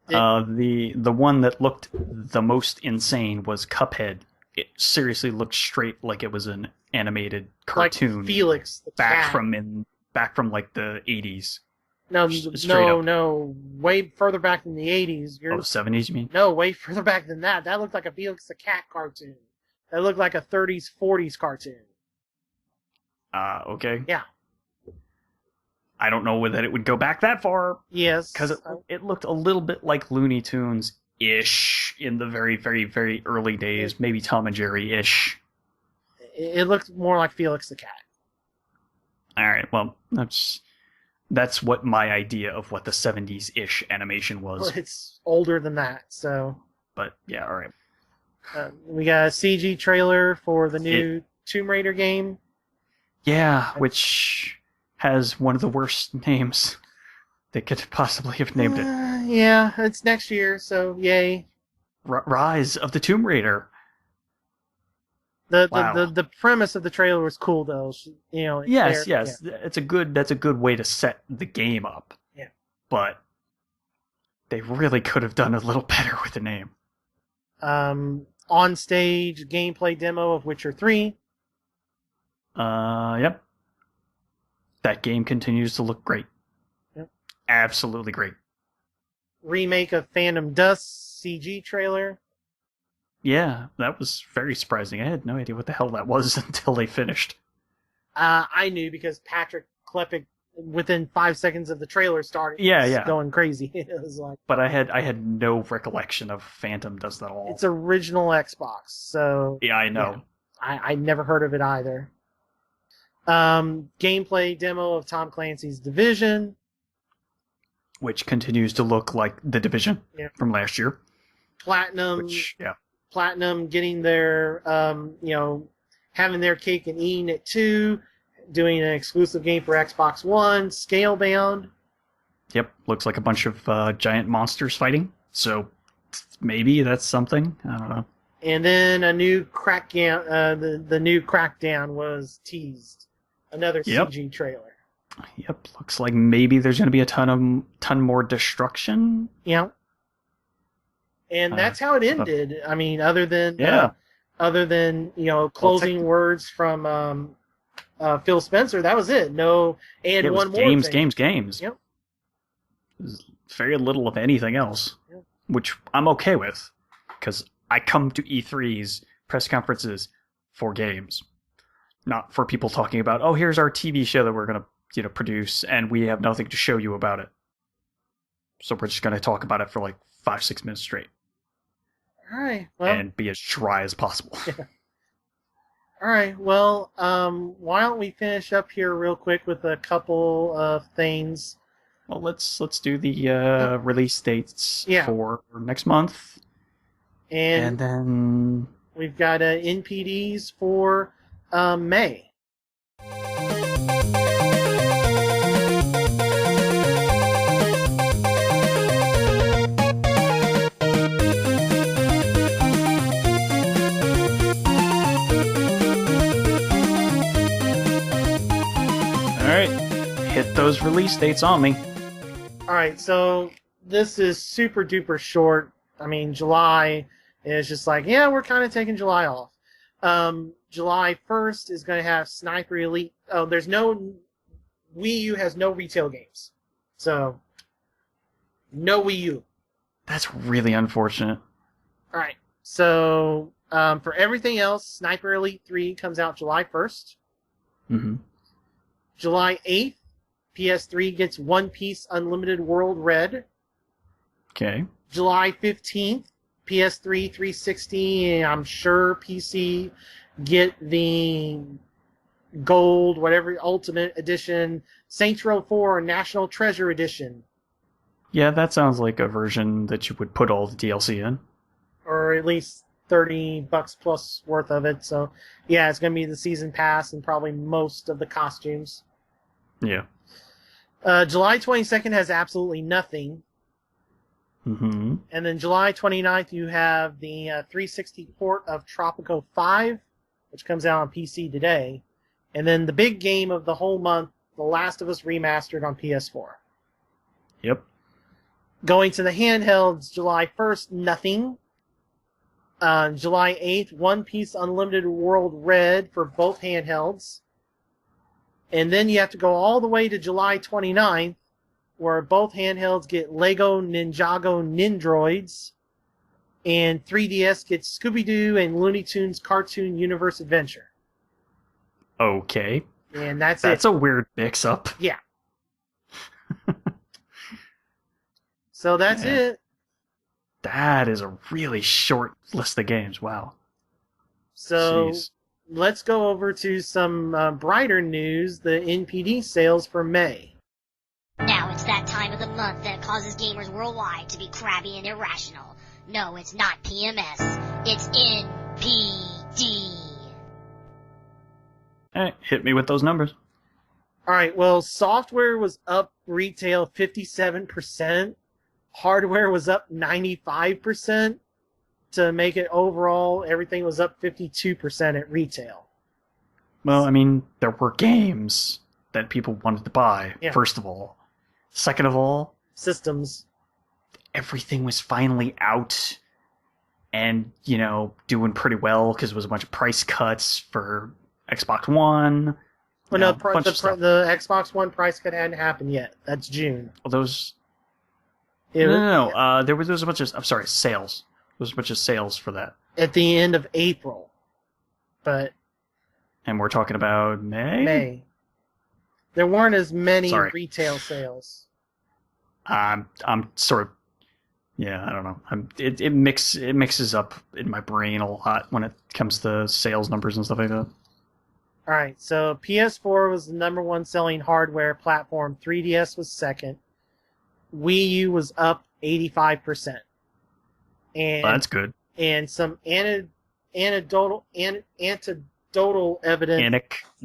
The one that looked the most insane was Cuphead. It seriously looked straight like it was an animated cartoon. Like Felix the cat. Back from like the 80s. No, way further back than the 80s. 70s, you mean? No, way further back than that. That looked like a Felix the Cat cartoon. That looked like a 30s, 40s cartoon. Okay. Yeah. I don't know that it would go back that far. Yes. Because it looked a little bit like Looney Tunes-ish in the very, very, very early days. Maybe Tom and Jerry-ish. It looked more like Felix the Cat. All right, well, that's... That's what my idea of what the 70s-ish animation Well, was. it's older than that. So But yeah, all right. we got a CG trailer for the It new Tomb Raider game. Yeah, which has one of the worst names they could possibly have named it. Yeah, it's next year, so yay. Rise of the Tomb Raider. The, the Wow. the the premise of the trailer was cool though. Yes, Yeah, yes, that's a good way to set the game up. yeah. But they really could have done a little better with the name. On stage gameplay demo of Witcher 3. Yep. That game continues to look great. Yep. Absolutely great. Remake of Phantom Dust CG trailer. Yeah, that was very surprising. I had no idea what the hell that was until they finished. I knew because Patrick Klepek, within 5 seconds of the trailer started, Yeah. going crazy. It was like, But I had no recollection of Phantom Does That All. it's original Xbox, so Yeah, I know. yeah, I never heard of it either. Gameplay demo of Tom Clancy's Division. Which continues to look like The Division from last year. Platinum getting their, having their cake and eating it too, doing an exclusive game for Xbox One, Scalebound. Yep, looks like a bunch of giant monsters fighting. So maybe that's something. I don't know. And then a new Crackdown, the new Crackdown was teased. Another CG trailer. Yep, looks like maybe there's going to be a ton more destruction. Yeah. And that's how it ended. I mean, other than closing words from Phil Spencer, that was it. No, and one more thing. Games. Yep. There's very little of anything else, which I'm okay with, because I come to E3's press conferences for games, not for people talking about, oh, here's our TV show that we're going to produce, and we have nothing to show you about it. So we're just going to talk about it for like 5-6 minutes straight. All right. Well, and be as dry as possible. Yeah. All right. Well, why don't we finish up here real quick with a couple of things. Well, let's do the release dates for next month, and then we've got NPDs for May. Hit those release dates on me. Alright, so this is super duper short. I mean, July is just like, we're kind of taking July off. July 1st is going to have Sniper Elite. Oh, there's no... Wii U has no retail games. So, no Wii U. That's really unfortunate. Alright, so for everything else, Sniper Elite 3 comes out July 1st. Mm-hmm. July 8th, PS3 gets One Piece Unlimited World Red. Okay. July 15th, PS3, 360, and I'm sure PC get the Gold, whatever, Ultimate Edition, Saints Row 4 National Treasure Edition. Yeah, that sounds like a version that you would put all the DLC in. Or at least $30 plus worth of it. So, yeah, it's going to be the season pass and probably most of the costumes. Yeah. July 22nd has absolutely nothing. Mm-hmm. And then July 29th, you have the 360 port of Tropico 5, which comes out on PC today. And then the big game of the whole month, The Last of Us Remastered on PS4. Yep. Going to the handhelds, July 1st, nothing. July 8th, One Piece Unlimited World Red for both handhelds. And then you have to go all the way to July 29th, where both handhelds get Lego Ninjago Nindroids, and 3DS gets Scooby-Doo and Looney Tunes Cartoon Universe Adventure. Okay. And that's it. That's a weird mix-up. Yeah. So that's it. That is a really short list of games. Wow. So let's go over to some brighter news, the NPD sales for May. Now it's that time of the month that causes gamers worldwide to be crabby and irrational. No, it's not PMS. It's NPD. Hey, hit me with those numbers. All right, well, software was up retail 57%. Hardware was up 95%. To make it overall, everything was up 52% at retail. Well, I mean, there were games that people wanted to buy, Yeah. first of all. Second of all, Systems. everything was finally out and, doing pretty well because it was a bunch of price cuts for Xbox One. Well, you know, no, bunch of stuff. the Xbox One price cut hadn't happened yet. That's June. Well, those... It was- No. There was a bunch of... I'm sorry, sales. There was a bunch of sales for that. At the end of April. But And we're talking about May? May. There weren't as many Sorry. retail sales. I'm sort of... Yeah, I don't know. It mixes up in my brain a lot when it comes to sales numbers and stuff like that. All right, so PS4 was the number one selling hardware platform. 3DS was second. Wii U was up 85%. And Well, that's good. and some anecdotal evidence.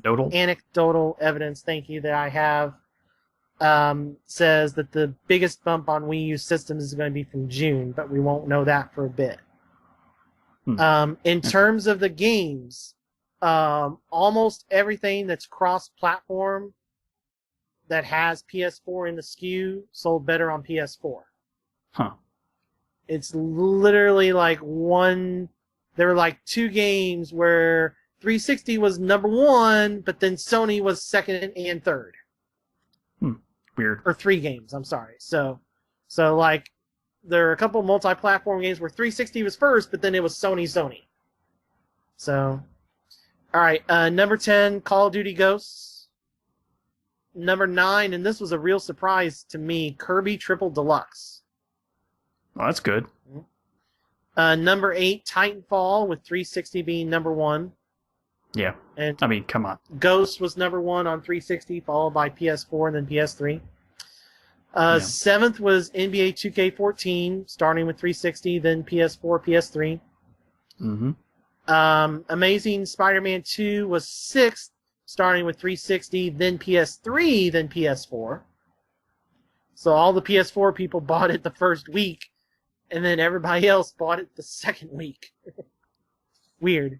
Anecdotal evidence. Thank you. That I have says that the biggest bump on Wii U systems is going to be from June, but we won't know that for a bit. In terms of the games, almost everything that's cross-platform that has PS4 in the SKU sold better on PS4. Huh. It's literally like there were like two games where 360 was number one, but then Sony was second and third. Weird. Or three games, I'm sorry. So like, there are a couple multi-platform games where 360 was first, but then it was Sony. So, alright, number 10, Call of Duty Ghosts. Number 9, and this was a real surprise to me, Kirby Triple Deluxe. Well, that's good. Number 8, Titanfall, with 360 being number 1. Yeah. And I mean, come on. Ghost was number 1 on 360, followed by PS4 and then PS3. 7th was NBA 2K14, starting with 360, then PS4, PS3. Mm-hmm. Amazing Spider-Man 2 was 6th, starting with 360, then PS3, then PS4. So all the PS4 people bought it the first week, and then everybody else bought it the second week. Weird.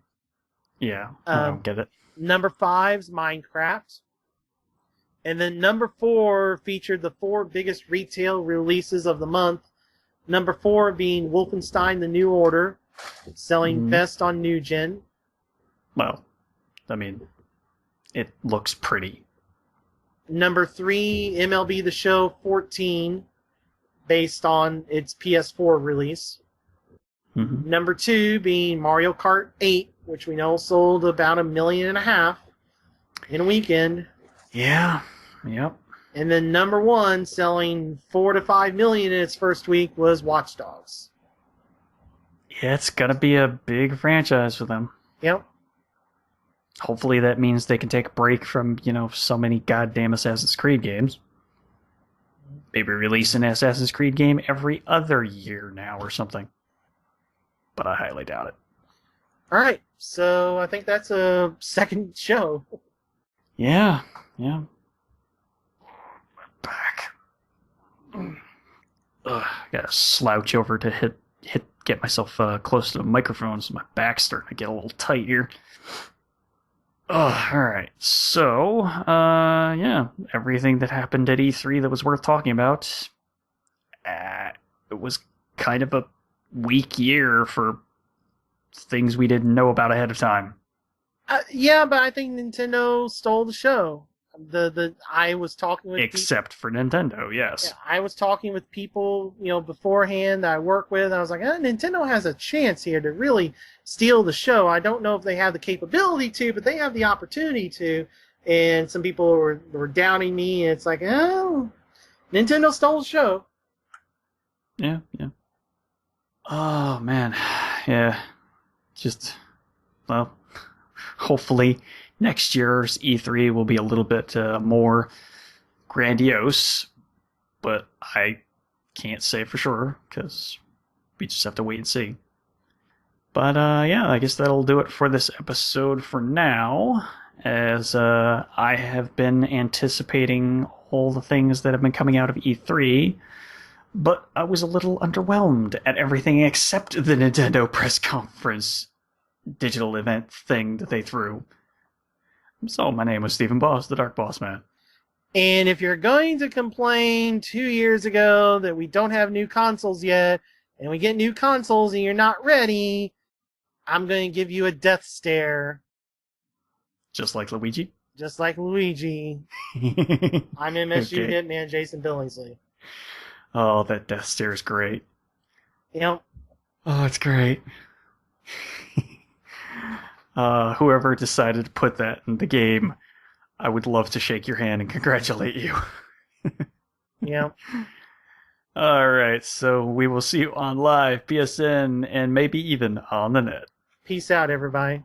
Yeah, I don't get it. Number 5's Minecraft. And then number 4 featured the 4 biggest retail releases of the month. Number 4 being Wolfenstein The New Order, selling best on New Gen. Well, I mean, it looks pretty. Number 3, MLB The Show 14, based on its PS4 release. Mm-hmm. Number 2 being Mario Kart 8, which we know sold about 1.5 million in a weekend. Yeah. Yep. And then number 1, selling 4 to 5 million in its first week, was Watch Dogs. Yeah, it's gonna be a big franchise for them. Yep. Hopefully that means they can take a break from, so many goddamn Assassin's Creed games. Maybe release an Assassin's Creed game every other year now or something. But I highly doubt it. Alright, so I think that's a second show. Yeah. Back. Gotta slouch over to get myself close to the microphone, so my back's starting to get a little tight here. Alright. So, everything that happened at E3 that was worth talking about. It was kind of a weak year for things we didn't know about ahead of time. Yeah, but I think Nintendo stole the show. I was talking with Except for Nintendo, yes. Yeah, I was talking with people, beforehand that I work with. I was like, Nintendo has a chance here to really steal the show. I don't know if they have the capability to, but they have the opportunity to. And some people were doubting me, and it's like, Nintendo stole the show. Yeah. Oh, man. Yeah. Just, well, hopefully next year's E3 will be a little bit more grandiose, but I can't say for sure because we just have to wait and see. But yeah, I guess that'll do it for this episode for now, as I have been anticipating all the things that have been coming out of E3, but I was a little underwhelmed at everything except the Nintendo press conference digital event thing that they threw. So my name was Stephen Boss, the Dark Boss Man. And if you're going to complain 2 years ago that we don't have new consoles yet, and we get new consoles and you're not ready, I'm going to give you a death stare. Just like Luigi? Just like Luigi. I'm MSU Okay. Hitman Jason Billingsley. Oh, that death stare is great. Yep. Oh, it's great. Whoever decided to put that in the game, I would love to shake your hand and congratulate you. Yep. Alright, so we will see you on live, PSN, and maybe even on the net. Peace out, everybody.